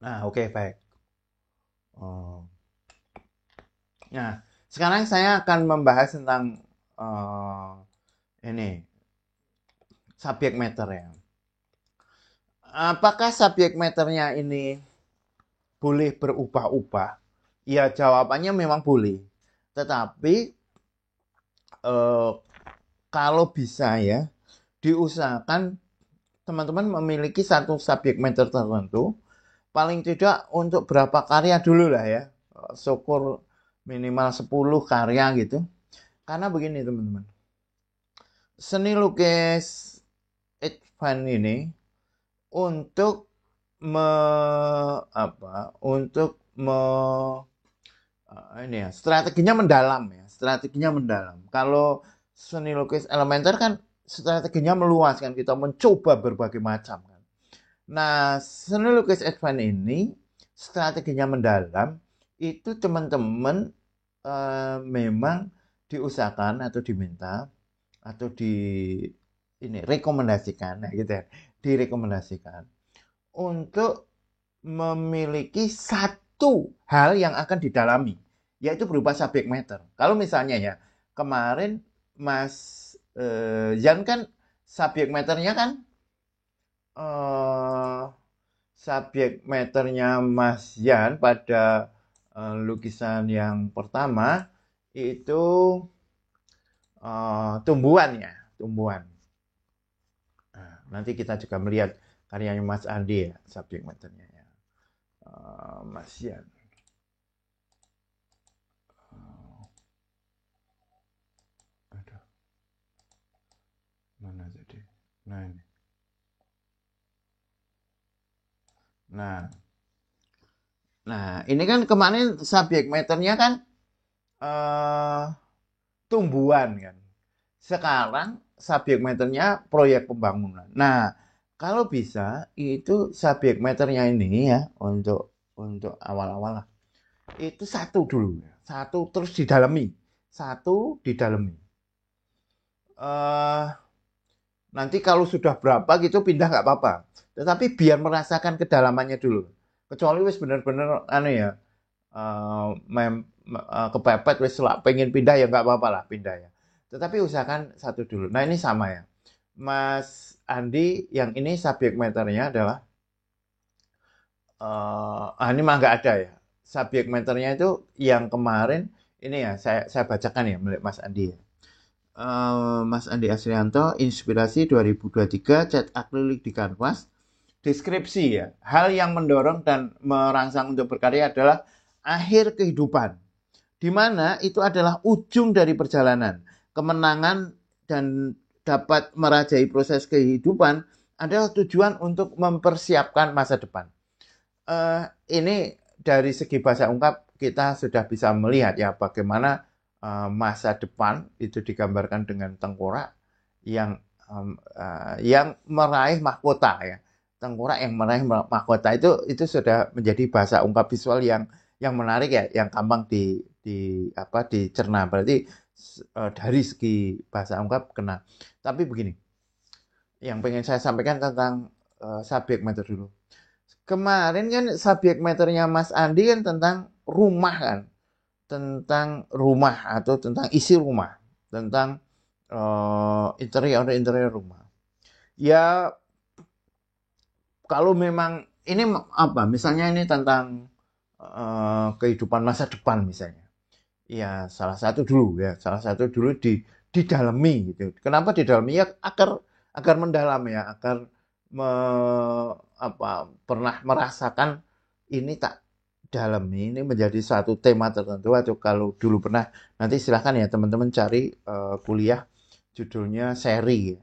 Nah, oke, baik. Oh. Nah, sekarang saya akan membahas tentang ini subjek matter ya. Apakah subjek matternya ini boleh berubah-ubah? Ya, jawabannya memang boleh. Tetapi kalau bisa ya, diusahakan teman-teman memiliki satu subjek matter tertentu. Paling tidak untuk berapa karya dulu lah ya. Syukur minimal 10 karya gitu. Karena begini teman-teman. Seni lukis Advan ini untuk me, untuk ini ya, strateginya mendalam ya, strateginya mendalam. Kalau seni lukis elementer kan strateginya meluas kan, kita mencoba berbagai macam kan. Nah, seni lukis advance ini strateginya mendalam, itu teman-teman memang diusahakan atau diminta atau ini rekomendasikan, nah gitu ya, direkomendasikan untuk memiliki satu hal yang akan didalami, yaitu berupa subject matter. Kalau misalnya ya, kemarin Mas Jan kan subject matternya kan eh, subject matternya Mas Jan pada lukisan yang pertama itu tumbuhan ya, tumbuhan. Nah, nanti kita juga melihat karyanya Mas Andi ya, subject matternya ya. Mas Jan. Aduh, mana tadi? Nah ini. Nah, ini kan kemarin subject matternya kan eh, tumbuhan kan. Sekarang subject matternya proyek pembangunan. Nah, kalau bisa itu subject matternya ini ya untuk awal-awal lah. Itu satu dulu, satu terus didalami, satu didalami. eh Nanti kalau sudah berapa gitu pindah nggak apa-apa. Tetapi biar merasakan kedalamannya dulu. Kecuali wis bener-bener anu ya, kepepet wis lah pengen pindah ya nggak apa-apa lah pindah ya. Tetapi usahakan satu dulu. Nah ini sama ya. Mas Andi yang ini subjek matternya adalah ini mah nggak ada ya. Subjek matternya itu yang kemarin ini ya saya bacakan ya milik Mas Andi ya. Mas Andi Asrianto, inspirasi 2023, cat akrilik di kanvas, deskripsi ya. Hal yang mendorong dan merangsang untuk berkarya adalah akhir kehidupan, di mana itu adalah ujung dari perjalanan. Kemenangan dan dapat merajai proses kehidupan adalah tujuan untuk mempersiapkan masa depan. Ini dari segi bahasa ungkap kita sudah bisa melihat ya bagaimana masa depan itu digambarkan dengan tengkorak yang meraih mahkota ya. Tengkorak yang meraih mahkota itu sudah menjadi bahasa ungkap visual yang menarik ya, yang gampang dicerna. Berarti dari segi bahasa ungkap kena. Tapi begini, yang pengen saya sampaikan tentang subject matter dulu. Kemarin kan subject matternya Mas Andi kan tentang rumah kan, tentang rumah atau tentang isi rumah, tentang interior rumah. Ya kalau memang ini apa? Misalnya ini tentang kehidupan masa depan misalnya. Ya salah satu dulu didalami gitu. Kenapa didalami ya agar mendalam ya, agar me, pernah merasakan ini tak dalam ini menjadi satu tema tertentu atau kalau dulu pernah nanti silahkan ya teman-teman cari kuliah judulnya seri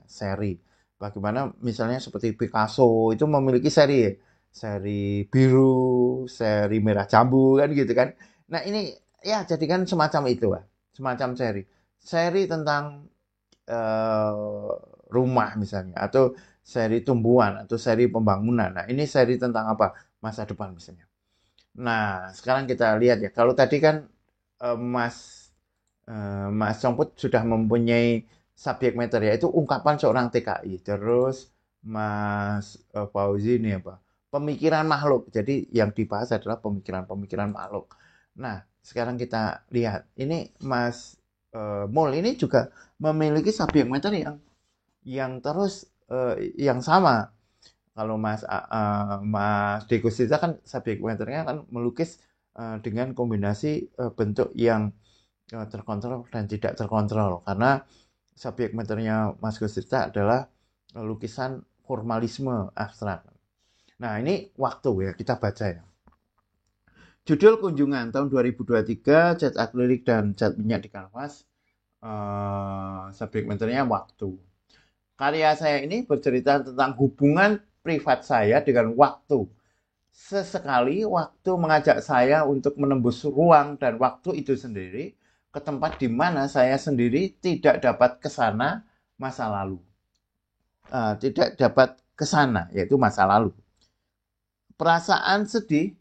bagaimana misalnya seperti Picasso itu memiliki seri biru, seri merah jambu kan gitu kan. Nah ini ya jadikan semacam itu lah, semacam seri tentang eh, rumah misalnya atau seri tumbuhan atau seri pembangunan. Nah ini seri tentang apa, masa depan misalnya. Nah sekarang kita lihat ya, kalau tadi kan eh, Mas Mas Songput sudah mempunyai subjek matter yaitu ungkapan seorang TKI. Terus Mas Fauzi ini apa? Pemikiran makhluk. Jadi yang dibahas adalah pemikiran-pemikiran makhluk. Nah, sekarang kita lihat. Ini Mas Mul ini juga memiliki subjek matter yang terus yang sama. Kalau Mas Deko Sita kan subjek matternya kan melukis dengan kombinasi bentuk yang terkontrol dan tidak terkontrol karena subjek materinya Mas Gustirta adalah lukisan formalisme abstrak. Nah ini waktu ya kita baca ya. Judul kunjungan tahun 2023, cat akrilik dan cat minyak di kanvas. Subjek materinya waktu. Karya saya ini bercerita tentang hubungan privat saya dengan waktu sesekali waktu mengajak saya untuk menembus ruang dan waktu itu sendiri ke tempat di mana saya sendiri tidak dapat ke sana masa lalu. Tidak dapat ke sana, yaitu masa lalu. Perasaan sedih,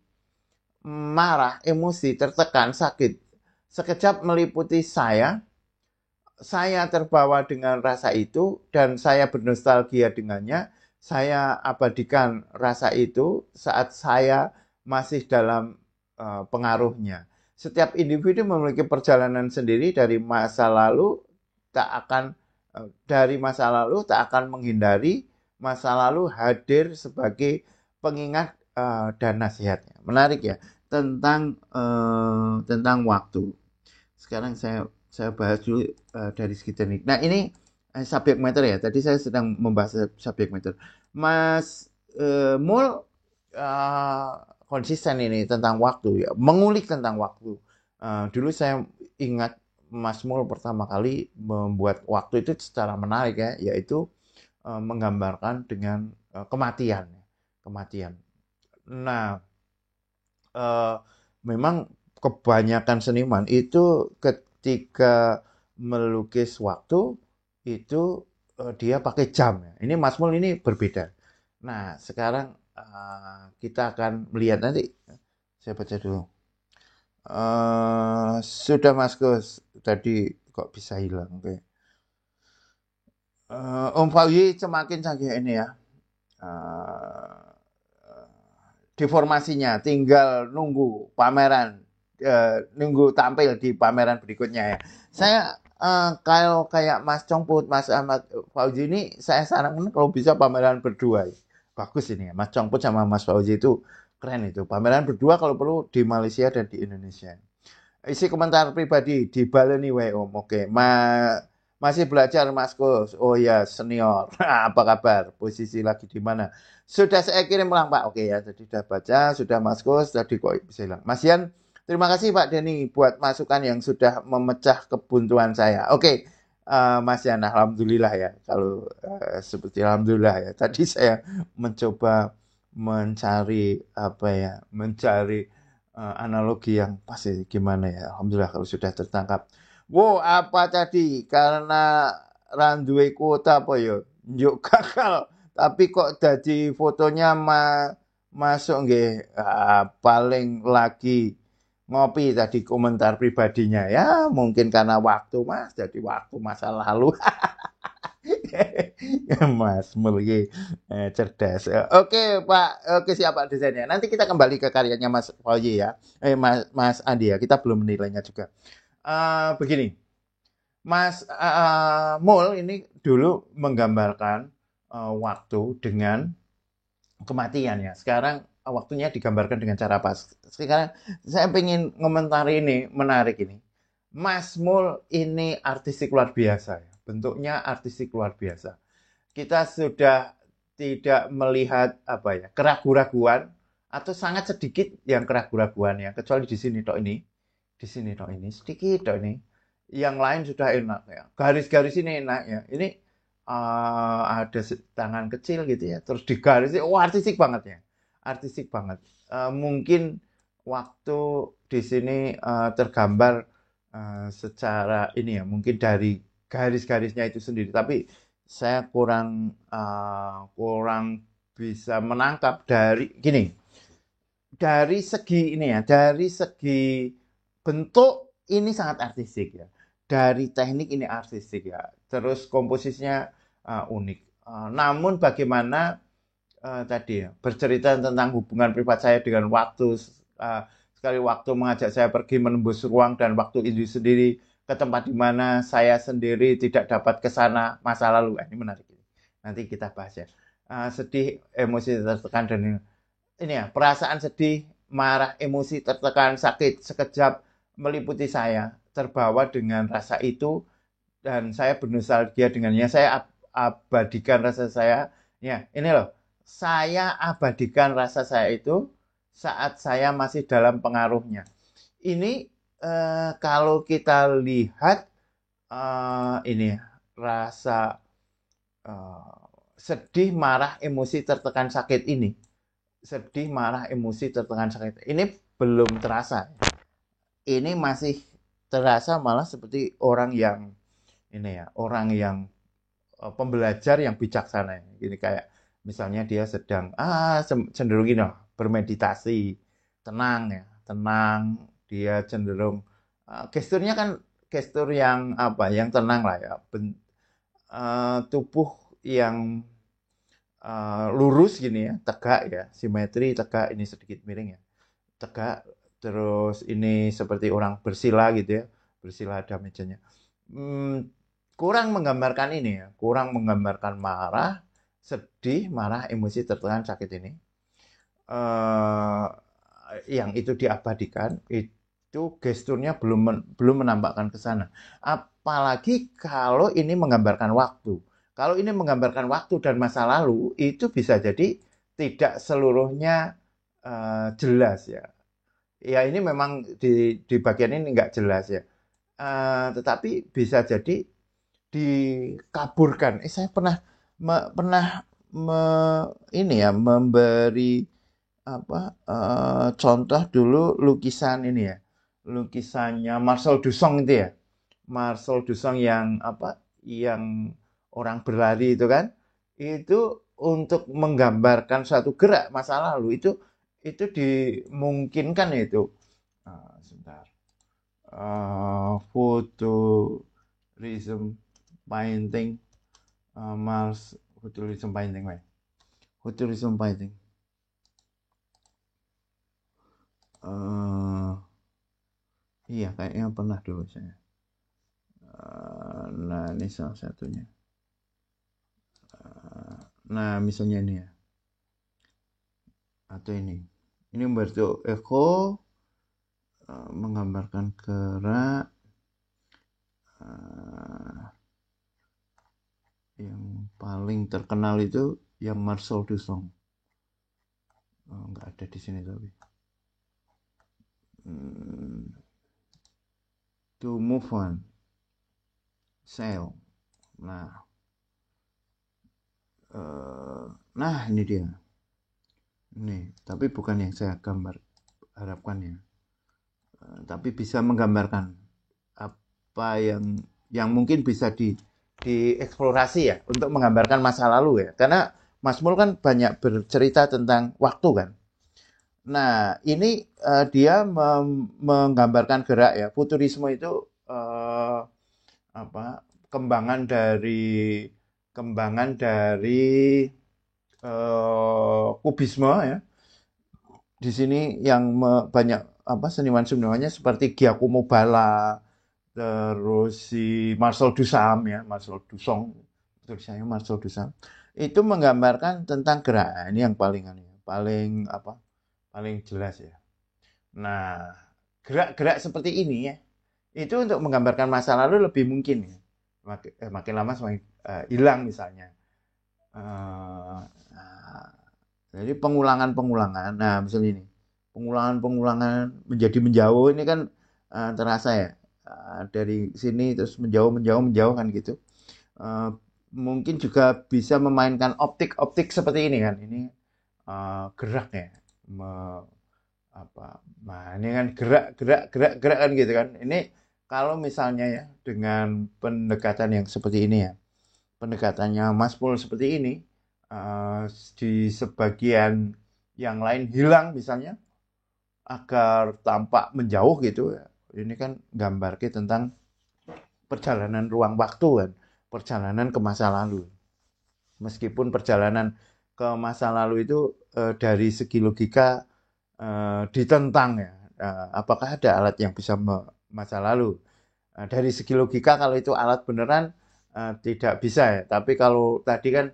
marah, emosi, tertekan, sakit, sekejap meliputi saya. Saya terbawa dengan rasa itu dan saya bernostalgia dengannya. Saya abadikan rasa itu saat saya masih dalam pengaruhnya. Setiap individu memiliki perjalanan sendiri dari masa lalu tak akan menghindari masa lalu hadir sebagai pengingat dan nasihatnya. Menarik ya tentang waktu. Sekarang saya bahas dulu dari segi teknik. Nah, ini subject matter ya. Tadi saya sedang membahas subject matter. Mas Mul uh, konsisten ini tentang waktu ya, mengulik tentang waktu. Dulu saya ingat Mas Mul pertama kali membuat waktu itu secara menarik ya, yaitu menggambarkan dengan kematian, kematian. Nah, uh, memang kebanyakan seniman itu ketika melukis waktu itu dia pakai jam. Ini Mas Mul ini berbeda. Nah, sekarang kita akan melihat nanti. Saya baca dulu. Sudah Mas Gus, tadi kok bisa hilang? Oke. Om Fauzi semakin canggih ini ya. Uh, Deformasinya tinggal nunggu pameran, nunggu tampil di pameran berikutnya ya. Saya kalau kayak Mas Congput, Mas Ahmad Fauzi ini saya sarankan kalau bisa pameran berdua. Bagus ini ya, Mas Congput sama Mas Fauzi itu keren itu. Pameran berdua kalau perlu di Malaysia dan di Indonesia. Isi komentar pribadi di baleni wae Om. Oke, masih belajar Mas Kus. Oh ya, senior. Apa kabar? Posisi lagi di mana? Sudah saya kirim ulang Pak. Oke ya, tadi sudah baca, sudah Mas Kus, tadi kok bisa hilang. Mas Yan, terima kasih Pak Denny buat masukan yang sudah memecah kebuntuan saya. Oke, Mas Yan, alhamdulillah ya. Kalau seperti alhamdulillah ya. Tadi saya mencoba mencari apa ya, mencari analogi yang pasti gimana ya. Alhamdulillah kalau sudah tertangkap. Wow, apa tadi? Karena randuwe kuota apa ya? Yuk gagal. Tapi kok jadi fotonya masuk nggih. Paling lagi ngopi tadi komentar pribadinya ya, mungkin karena waktu Mas, jadi waktu masa lalu. Mas Mulki cerdas. Oke Pak, oke siap Pak desainnya. Nanti kita kembali ke karyanya Mas Fauzi ya. Mas Andi ya, kita belum menilainya juga. Begini, Mas Mul ini dulu menggambarkan waktu dengan kematian ya. Sekarang waktunya digambarkan dengan cara pas. Sekarang saya ingin komentari ini, menarik ini. Mas Mul ini artistik luar biasa ya. Bentuknya artistik luar biasa. Kita sudah tidak melihat apa ya, keraguan-raguan atau sangat sedikit yang keraguan-raguan ya, kecuali di sini tok ini. Di sini tok ini sedikit tok ini. Yang lain sudah enak ya. Garis-garis ini enak ya. Ini ada tangan kecil gitu ya, terus digaris. Oh, artistik banget ya. Artistik banget. Mungkin waktu di sini tergambar secara ini ya, mungkin dari garis-garisnya itu sendiri. Tapi saya kurang bisa menangkap dari gini. Dari segi ini ya, dari segi bentuk ini sangat artistik ya. Dari teknik ini artistik ya. Terus komposisinya unik. Namun bagaimana tadi ya, bercerita tentang hubungan privat saya dengan waktu, sekali waktu mengajak saya pergi menembus ruang dan waktu itu sendiri ke tempat di mana saya sendiri tidak dapat ke sana masa lalu. Ini menarik. Nanti kita bahas ya. Sedih, emosi tertekan dan ini ya, perasaan sedih, marah, emosi, tertekan, sakit, sekejap meliputi saya, terbawa dengan rasa itu, dan saya bernostalgia dengannya. Saya abadikan rasa saya. Ya, ini loh, saya abadikan rasa saya itu saat saya masih dalam pengaruhnya. Ini kalau kita lihat ini rasa sedih, marah, emosi, tertekan, sakit ini sedih, marah, emosi, tertekan, sakit. Ini belum terasa. Ini masih terasa malah seperti orang yang ini ya, orang yang pembelajar yang bijaksana. Gini kayak misalnya dia sedang cenderung gini loh, bermeditasi, tenang ya, tenang. Dia cenderung gesturnya kan gestur yang apa? Yang tenang lah ya. Tubuh yang lurus gini ya, tegak ya, simetri tegak, ini sedikit miring ya, tegak, terus ini seperti orang bersila gitu ya, bersila ada mejanya. Hmm, kurang menggambarkan ini ya, kurang menggambarkan marah, sedih, marah, emosi, tertekan, sakit ini. eh yang itu diabadikan, itu gesturnya belum menampakkan ke sana. Apalagi kalau ini menggambarkan waktu. Kalau ini menggambarkan waktu dan masa lalu, itu bisa jadi tidak seluruhnya jelas ya. Ya ini memang di bagian ini nggak jelas ya. Tetapi bisa jadi dikaburkan. Saya pernah ini ya memberi apa contoh dulu lukisan ini ya, lukisannya Marcel Duchamp itu ya, Marcel Duchamp yang apa, yang orang berlari itu kan, itu untuk menggambarkan suatu gerak masa lalu itu dimungkinkan itu. Sebentar. Futurism painting, Mars futurism painting, weh. Futurism painting. Iya, kayaknya pernah dulu saya. Nah, ini salah satunya. Nah, misalnya ini ya. Atau ini. Ini Umberto Eco menggambarkan gerak yang paling terkenal itu yang Marcel Duchamp. Nggak ada di sini tapi. To move on. Sail. Nah, ini dia. Ini, tapi bukan yang saya harapkan ya. Tapi bisa menggambarkan apa yang mungkin bisa dieksplorasi ya untuk menggambarkan masa lalu ya. Karena Mas Mul kan banyak bercerita tentang waktu kan. Nah, ini dia menggambarkan gerak ya. Futurisme itu apa? Kembangan dari kubisme ya. Di sini yang banyak apa seniman-senimannya seperti Giacomo Balla, terus si Marcel Duchamp ya, Marcel Duchamp, tulisannya Marcel Duchamp. Itu menggambarkan tentang gerak. Nah, ini yang paling apa? Paling jelas ya. Nah, gerak-gerak seperti ini ya, itu untuk menggambarkan masa lalu lebih mungkin ya. Makin lama semakin hilang misalnya. Nah, jadi pengulangan-pengulangan. Nah, misalnya ini. Pengulangan-pengulangan menjadi menjauh ini kan terasa ya. Dari sini terus menjauh, menjauh, menjauh kan gitu. Mungkin juga bisa memainkan optik-optik seperti ini kan. Ini gerak ya. Nah, ini kan gerak, gerak, gerak, gerak kan gitu kan. Ini kalau misalnya ya dengan pendekatan yang seperti ini ya. Pendekatannya Mas Pul seperti ini, di sebagian yang lain hilang misalnya, agar tampak menjauh gitu ya. Ini kan gambar tentang perjalanan ruang waktu kan, perjalanan ke masa lalu. Meskipun perjalanan ke masa lalu itu dari segi logika ditentang ya. Apakah ada alat yang bisa masa lalu? Dari segi logika kalau itu alat beneran tidak bisa ya. Tapi kalau tadi kan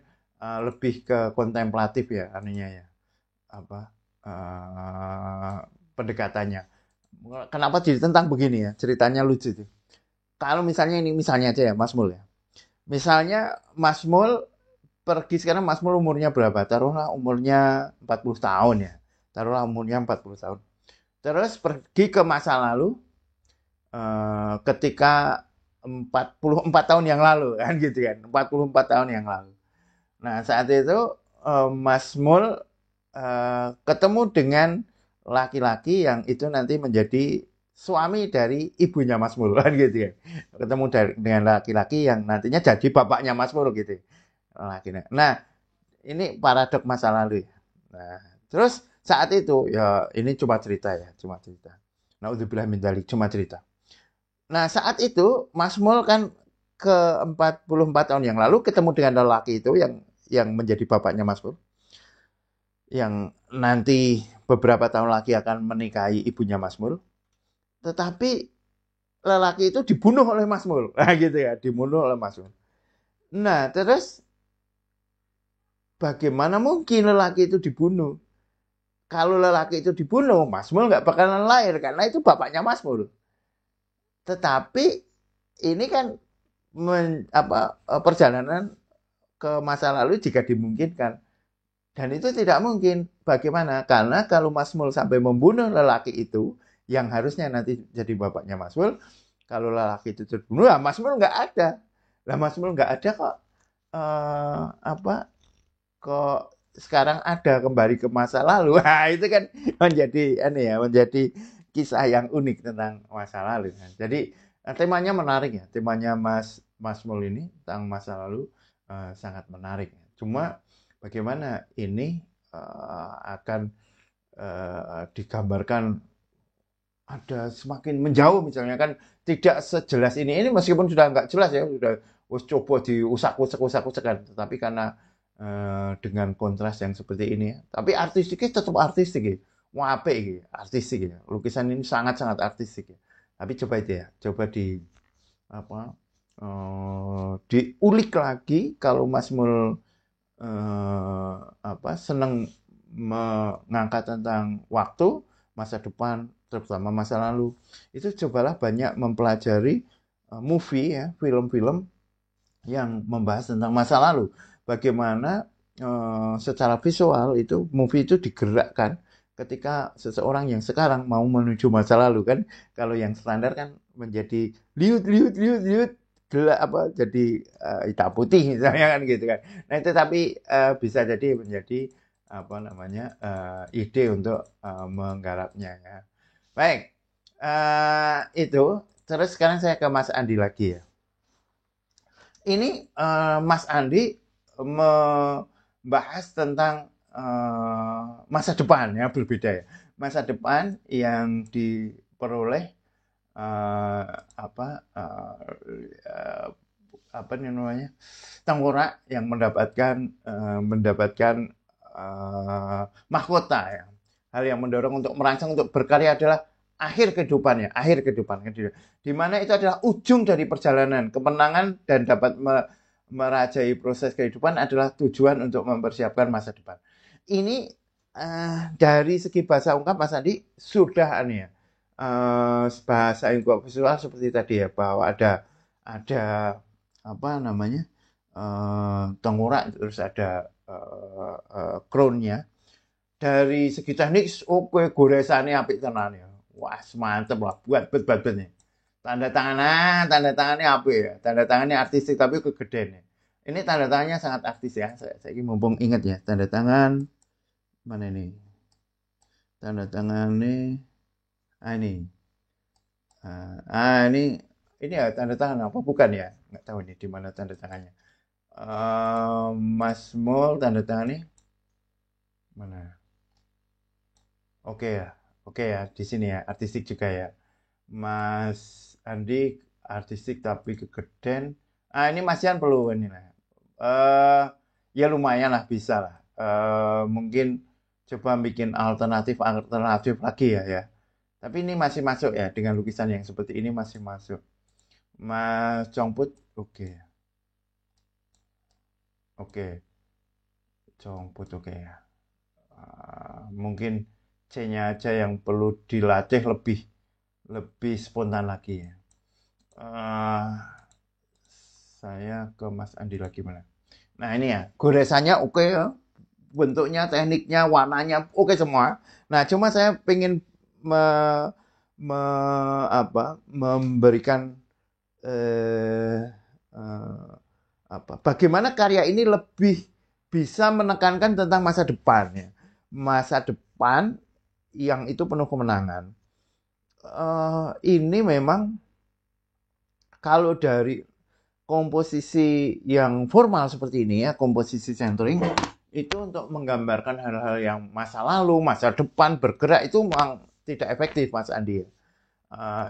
lebih ke kontemplatif ya anunya ya. Apa pendekatannya. Kenapa ditentang begini ya? Ceritanya lucu tuh. Kalau misalnya ini misalnya aja ya Mas Mul ya. Misalnya Mas Mul pergi sekarang, Mas Mul umurnya berapa? Taruhlah umurnya 40 tahun ya. Taruhlah umurnya 40 tahun. Terus pergi ke masa lalu ketika 44 tahun yang lalu kan gitu kan. 44 tahun yang lalu. Nah, saat itu Mas Mul ketemu dengan laki-laki yang itu nanti menjadi suami dari ibunya Mas Mul kan gitu ya. Ketemu dengan laki-laki yang nantinya jadi bapaknya Mas Mul gitu. Nah, ini paradok masa lalu ya. Nah, terus saat itu ya ini cuma cerita ya, cuma cerita. Naudzubillah min dzalik, cuma cerita. Nah, saat itu Mas Mul kan ke 44 tahun yang lalu ketemu dengan lelaki itu yang menjadi bapaknya Mas Mul, yang nanti beberapa tahun lagi akan menikahi ibunya Mas Mul. Tetapi lelaki itu dibunuh oleh Mas Mul. Nah, gitu ya, dibunuh oleh Mas Mul. Nah, terus bagaimana mungkin lelaki itu dibunuh? Kalau lelaki itu dibunuh, Mas Mul nggak bakalan lahir karena itu bapaknya Mas Mul. Tetapi ini kan perjalanan ke masa lalu jika dimungkinkan. Dan itu tidak mungkin. Bagaimana? Karena kalau Mas Mul sampai membunuh lelaki itu, yang harusnya nanti jadi bapaknya Mas Mul, kalau lelaki itu terbunuh, ya Mas Mul nggak ada. Lah Mas Mul nggak ada kok. Kok sekarang ada kembali ke masa lalu. Nah, itu kan menjadi kisah yang unik tentang masa lalu. Jadi temanya menarik ya. Temanya Mas Mul ini tentang masa lalu sangat menarik. Cuma bagaimana ini akan digambarkan ada semakin menjauh misalnya kan tidak sejelas ini meskipun sudah nggak jelas ya sudah coba diusak-usak kan tetapi karena dengan kontras yang seperti ini ya. Tapi artistiknya tetap artistik ya. Wah, apa ini? Artistik ya. Lukisan ini sangat-sangat artistik ya. Tapi coba itu ya, coba apa diulik lagi kalau Mas Mul senang mengangkat tentang waktu, masa depan, terutama masa lalu. Itu cobalah banyak mempelajari movie ya, film-film yang membahas tentang masa lalu. Bagaimana secara visual itu movie itu digerakkan ketika seseorang yang sekarang mau menuju masa lalu kan. Kalau yang standar kan menjadi liut gelap jadi hitam putih misalnya kan gitu kan. Nah itu tapi bisa jadi menjadi ide untuk menggarapnya ya. Baik, itu terus sekarang saya ke Mas Andi lagi ya. Ini Mas Andi membahas tentang masa depan ya berbeda ya. Masa depan yang diperoleh apa namanya tengkorak yang mendapatkan mahkota ya. Hal yang mendorong untuk merancang untuk berkarya adalah akhir kehidupan, di mana itu adalah ujung dari perjalanan kemenangan dan dapat merajai proses kehidupan adalah tujuan untuk mempersiapkan masa depan. Ini dari segi bahasa ungkap Mas Andi sudah bahasa ungkap visual seperti tadi ya, bahwa ada tengkorak terus ada crown-nya. Dari segi teknik oke goresannya apik tenan ya. Wah, mantep lah buat bet-bet nih. Tanda tangannya apa ya? Tanda tangannya artistik tapi kegedean ya. Ini tanda tangannya sangat artis ya. Saya mumpung ingat ya, tanda tangan mana ini? Tanda tangan ini ini. Ini ya tanda tangan apa bukan ya? Nggak tahu nih di mana tanda tangannya. Mas Mul tanda tangannya mana? Oke ya, di sini ya, artistik juga ya. Mas Andi artistik tapi kegedean. Ini Mas Yan perlu ini lah. Ya lumayan lah bisa lah. Mungkin coba bikin alternatif lagi ya. Tapi ini masih masuk ya dengan lukisan yang seperti ini masih masuk. Mas Congput, oke. Congput oke ya. Mungkin C-nya aja yang perlu dilatih lebih spontan lagi ya. Saya ke Mas Andi lagi mana? Nah ini ya, goresannya oke ya. Bentuknya, tekniknya, warnanya oke semua. Nah cuma saya pengen memberikan bagaimana karya ini lebih bisa menekankan tentang masa depannya. masa depan yang itu penuh kemenangan. Ini memang kalau dari komposisi yang formal seperti ini ya, komposisi centering itu untuk menggambarkan hal-hal yang masa lalu, masa depan bergerak itu memang tidak efektif, Mas Andi.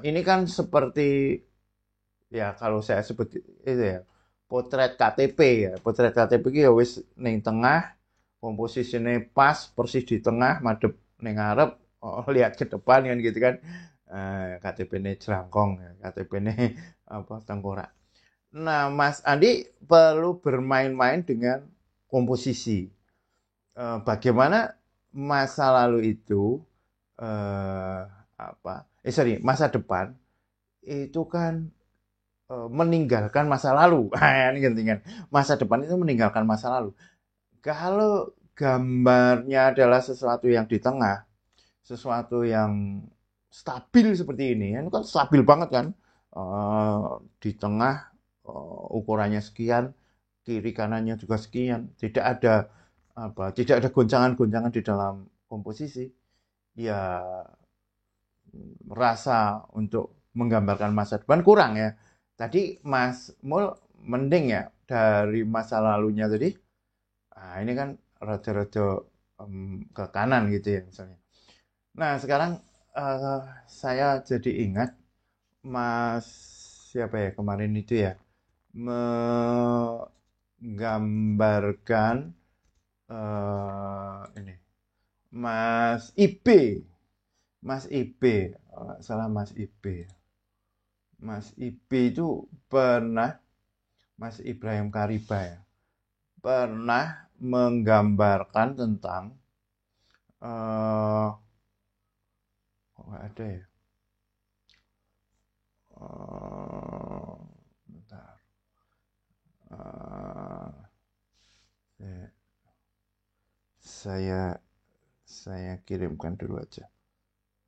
Ini kan seperti ya kalau saya sebut itu ya potret KTP ya, potret KTP itu ya wis ning tengah, komposisinya pas persis di tengah, madep ning ngarep, lihat ke depan kan gitu kan. KTP ini jelangkong, KTP ini apa tengkorak. Nah, Mas Andi perlu bermain-main dengan komposisi. Bagaimana masa lalu itu eh, masa depan itu kan meninggalkan masa lalu. Ini penting kan. Masa depan itu meninggalkan masa lalu. Kalau gambarnya adalah sesuatu yang di tengah, sesuatu yang stabil seperti ini kan stabil banget kan. Di tengah ukurannya sekian, kiri kanannya juga sekian, tidak ada goncangan-goncangan di dalam komposisi. Ya rasa untuk menggambarkan masa depan kurang ya. Tadi Mas Mul mending ya dari masa lalunya tadi. Ini kan rada-rada ke kanan gitu ya misalnya. Nah, sekarang saya jadi ingat Mas siapa ya kemarin itu ya menggambarkan ini Mas Ibe, Mas Ibe, salah Mas Ibe, Mas Ibe itu pernah Mas Ibrahim Kariba ya, pernah menggambarkan tentang kok nggak ada ya? Bentar. Eh, saya saya kirimkan dulu aja.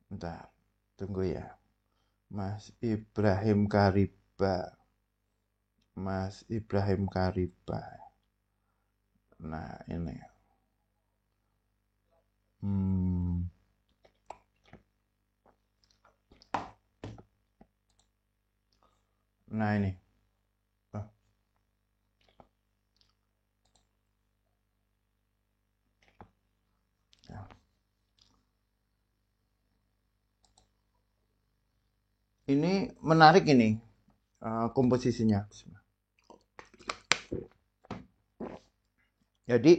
Bentar, tunggu ya. Mas Ibrahim Kariba. Mas Ibrahim Kariba. Nah, ini. Nah, ini. Oh, ya. Ini menarik ini komposisinya. Jadi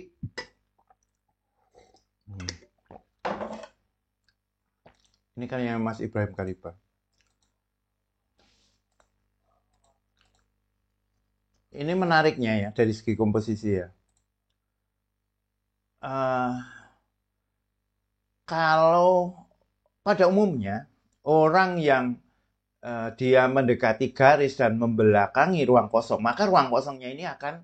ini kan yang Mas Ibrahim Kaliba. Ini menariknya ya dari segi komposisi ya. Kalau pada umumnya orang yang dia mendekati garis dan membelakangi ruang kosong, maka ruang kosongnya ini akan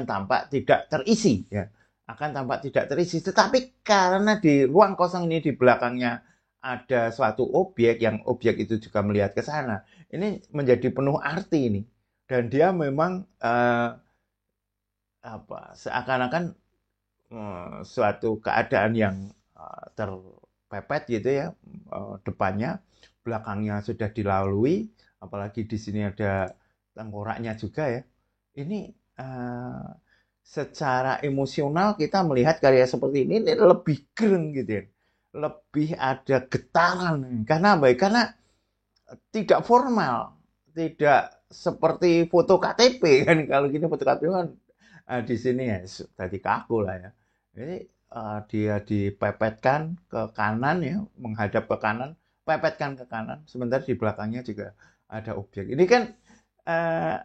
tampak tidak terisi ya. Akan tampak tidak terisi. Tetapi karena di ruang kosong ini di belakangnya ada suatu objek yang objek itu juga melihat ke sana. Ini menjadi penuh arti ini. Dan dia memang seakan-akan suatu keadaan yang terpepet gitu ya, depannya, belakangnya sudah dilalui, apalagi di sini ada tengkoraknya juga ya. Ini secara emosional kita melihat karya seperti ini lebih keren gitu ya, lebih ada getaran. Karena apa? Karena tidak formal, tidak seperti foto KTP kan. Kalau gini foto KTP kan di sini ya tadi kaku lah ya. Jadi dia dipepetkan ke kanan ya, menghadap ke kanan, pepetkan ke kanan, sementara di belakangnya juga ada objek. Ini kan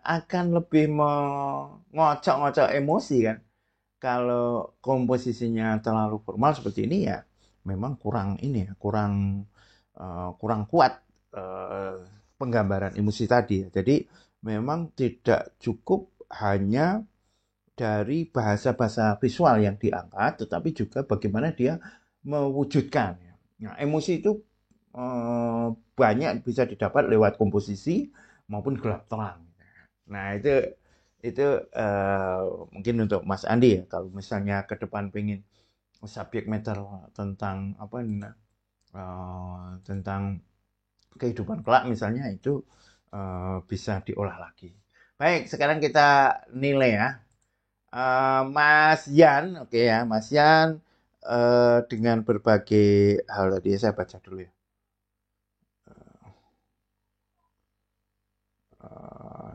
akan lebih mengocok-ngocok emosi kan. Kalau komposisinya terlalu formal seperti ini ya, memang kurang ini ya, kurang kuat penggambaran emosi tadi. Jadi memang tidak cukup hanya dari bahasa-bahasa visual yang diangkat, tetapi juga bagaimana dia mewujudkan. Nah, emosi itu banyak bisa didapat lewat komposisi maupun gelap terang. Nah, itu mungkin untuk Mas Andi ya, kalau misalnya ke depan pengen subjek matter tentang apa ini, tentang kehidupan kelak misalnya itu bisa diolah lagi. Baik, sekarang kita nilai ya. Mas Yan, oke ya, Mas Yan dengan berbagai hal tadi saya baca dulu ya.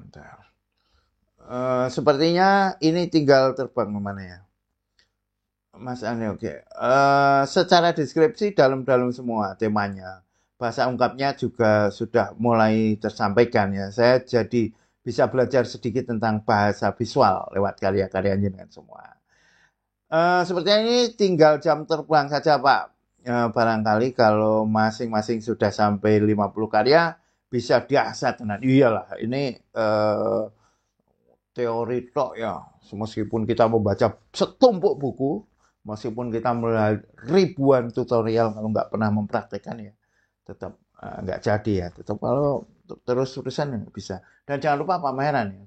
Ntar. Sepertinya ini tinggal terbang kemana ya, Mas Ane, oke. Secara deskripsi dalam-dalam semua temanya. Bahasa ungkapnya juga sudah mulai tersampaikan ya. Saya jadi bisa belajar sedikit tentang bahasa visual lewat karya-karya jenengan semua. Sepertinya ini tinggal jam terbang saja, Pak. Barangkali kalau masing-masing sudah sampai 50 karya, bisa diasah tenan. Iyalah, ini teori tok ya. Meskipun kita membaca setumpuk buku, meskipun kita melihat ribuan tutorial, kalau nggak pernah mempraktekkan ya, tetap nggak jadi ya. Tetap kalau terus-terusan ya bisa. Dan jangan lupa pameran ya,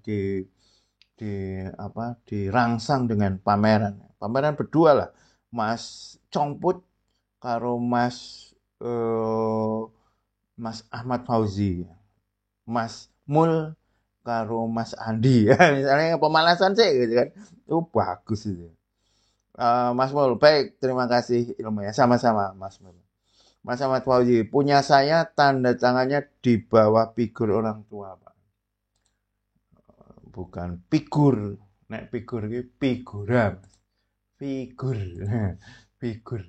dirangsang dengan pameran. Pameran berdua lah, Mas Congput karo Mas Ahmad Fauzi, Mas Mul karo Mas Andi ya, misalnya pemanasan sih gitu kan, itu bagus itu. Mas Mul, baik, terima kasih ilmunya, sama-sama Mas Mul. Mas Ahmad Fauzi, punya saya tanda tangannya di bawah figur orang tua, Pak. Bukan figur, nek figur ini figura, Mas. Figur, figur.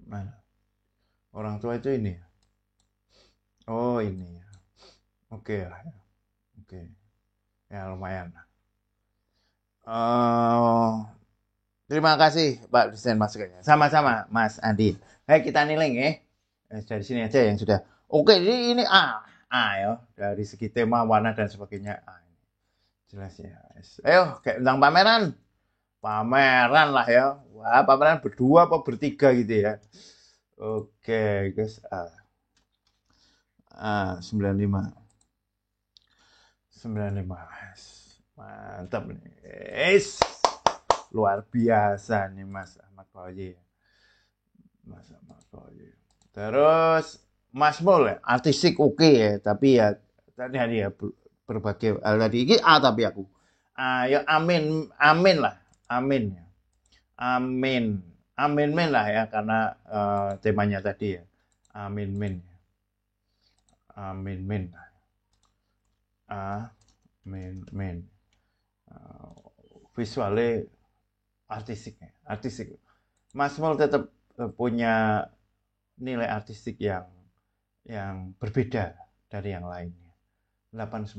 Mana? Orang tua itu ini. Oh ini. Oke lah. Oke. Ya lumayan. Terima kasih Pak Dosen masukannya. Sama-sama Mas Andi. Baik kita nilai ya. Dari sini aja yang sudah. Oke ini A. A ya. Dari segi tema, warna dan sebagainya. A. Jelas ya. Ayo kayak tentang pameran. Pameran lah ya. Wah pameran berdua apa bertiga gitu ya. Oke guys. A 95. 95. Mantap nih. Luar biasa nih Mas Ahmad Fauzi. Mas Ahmad Fauzi. Terus Mas Mul ya, artistik oke ya, tapi ya tadi ya berbagai hal tadi. Ini A tapi aku. Ya amin, amin lah, amin ya. Amin, amin men lah ya karena temanya tadi ya. Amin men. Amin men. Amin men. Visualnya artistik. Mas Mul tetap punya nilai artistik yang berbeda dari yang lainnya. 89.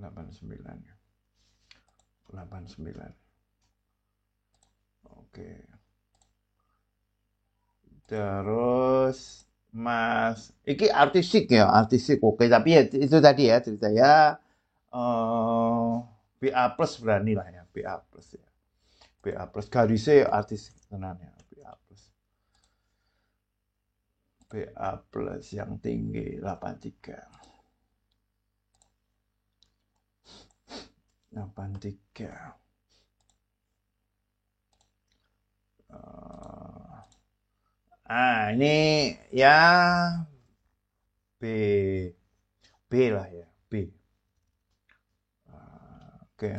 89. Oke. Terus Mas, iki artistik ya, artistik oke. Tapi ya itu tadi ya cerita ya. BA plus berani lah ya, BA plus ya. BA plus garisnya artistik tenan ya, BA plus. BA plus yang tinggi 83. 83. Ini ya B lah ya, B. Oke,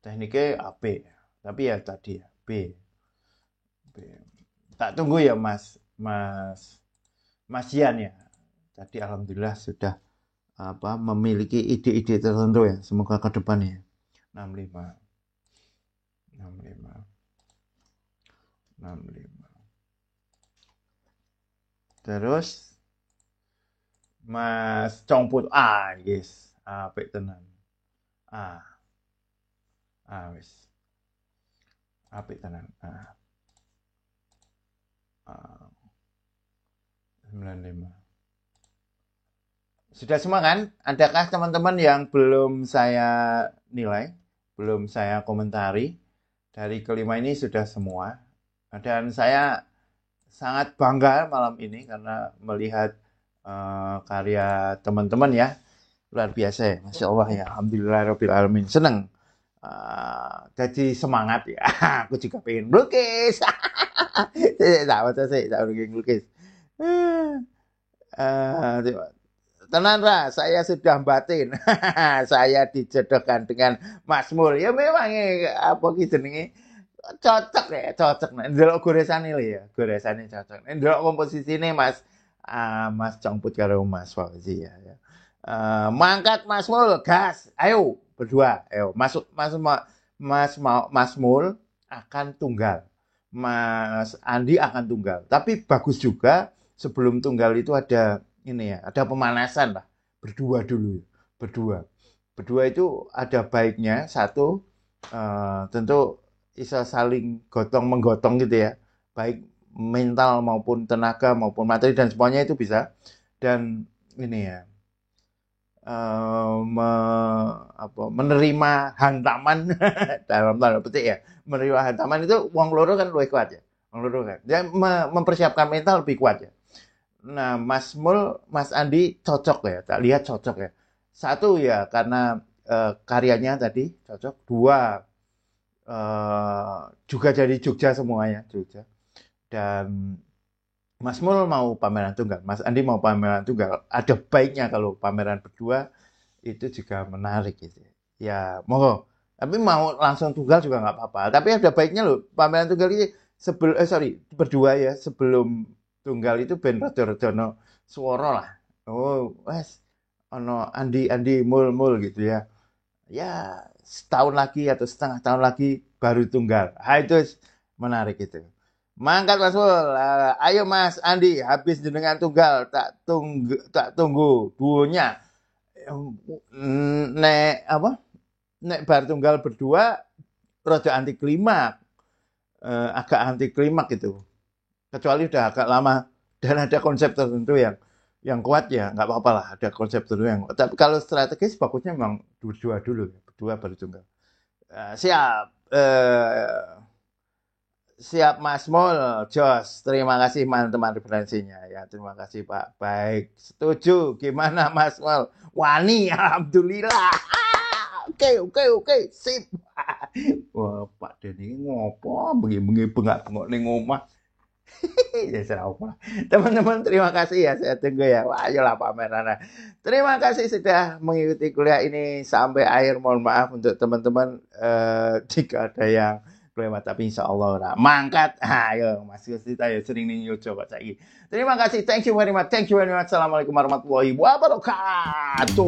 tekniknya AB, tapi ya tadi ya B. Tak tunggu ya Mas Yan ya. Tadi alhamdulillah sudah memiliki ide-ide tertentu ya. Semoga ke depannya 65. Terus Mas Congput guys. Apik tenan. Wis. Apik tenan. 95. Sudah semua kan? Adakah teman-teman yang belum saya nilai, belum saya komentari? Dari kelima ini sudah semua. Dan saya sangat bangga malam ini karena melihat karya teman-teman ya. Luar biasa ya. Masya Allah ya. Alhamdulillah Rabbil Alamin. Senang jadi semangat ya. Aku juga pengen melukis. Tak baca sih, tak melukis. Eh, Tenan Ra, saya sudah batin. Saya dijodohkan dengan Mas Mul. Ya memang apa ki jenenge cocok ya, cocok. Nek ndelok goresane lho ya, goresane cocok. Nek ndelok komposisine Mas Congput karo Mas Fauzi ya. Mangkat Mas Mul, gas. Ayo berdua. Ayo masuk Mas Mul akan tunggal. Mas Andi akan tunggal. Tapi bagus juga sebelum tunggal itu ada ini ya, ada pemanasan lah. Berdua dulu, berdua. Berdua itu ada baiknya satu tentu bisa saling gotong menggotong gitu ya. Baik mental maupun tenaga maupun materi dan semuanya itu bisa. Dan ini ya menerima hantaman dalam tanda petik ya. Menerima hantaman itu wong loro kan lebih kuat ya. Wong loro kan. Dia mempersiapkan mental lebih kuat ya. Nah, Mas Mul, Mas Andi cocok ya, tak lihat cocok ya. Satu ya karena karyanya tadi cocok. Dua juga dari Jogja semuanya, Jogja. Dan Mas Mul mau pameran tunggal, Mas Andi mau pameran tunggal. Ada baiknya kalau pameran berdua itu juga menarik gitu. Ya, monggo. Tapi mau langsung tunggal juga nggak apa-apa. Tapi ada baiknya loh, pameran tunggal ini berdua ya sebelum tunggal itu ben rada-rada swara lah. Oh, wes ono Andi Mul gitu ya. Ya, setahun lagi atau setengah tahun lagi baru tunggal. Itu menarik itu. Mangkat Mas Mul. Ayo Mas Andi, habis jenengan tunggal tak tunggu duonya. Nek apa? Nek bar tunggal berdua rada anti klimak. Agak anti klimak itu. Kecuali udah agak lama dan ada konsep tertentu yang kuat ya nggak apa-apa lah ada konsep tertentu yang tapi kalau strategis bagusnya memang berdua dulu berdua baru tunggal. Siap Mas Mul Jos, terima kasih teman-teman referensinya ya, terima kasih Pak. Baik, setuju. Gimana Mas Mul? Wani, alhamdulillah. Oke, sip. Wah, Pak Denny ngopo bengi-bengi bengak-bengok ning omah. Ya serah apa. Teman-teman terima kasih ya, saya tunggu ya. Wah, ayolah pameran. Terima kasih sudah mengikuti kuliah ini sampai akhir. Mohon maaf untuk teman-teman jika ada yang kelewat, tapi insya Allah ora mangkat. Ayo Mas Gusti tayo sering ning yo coba saiki. Terima kasih. Thank you very much. Assalamualaikum warahmatullahi wabarakatuh.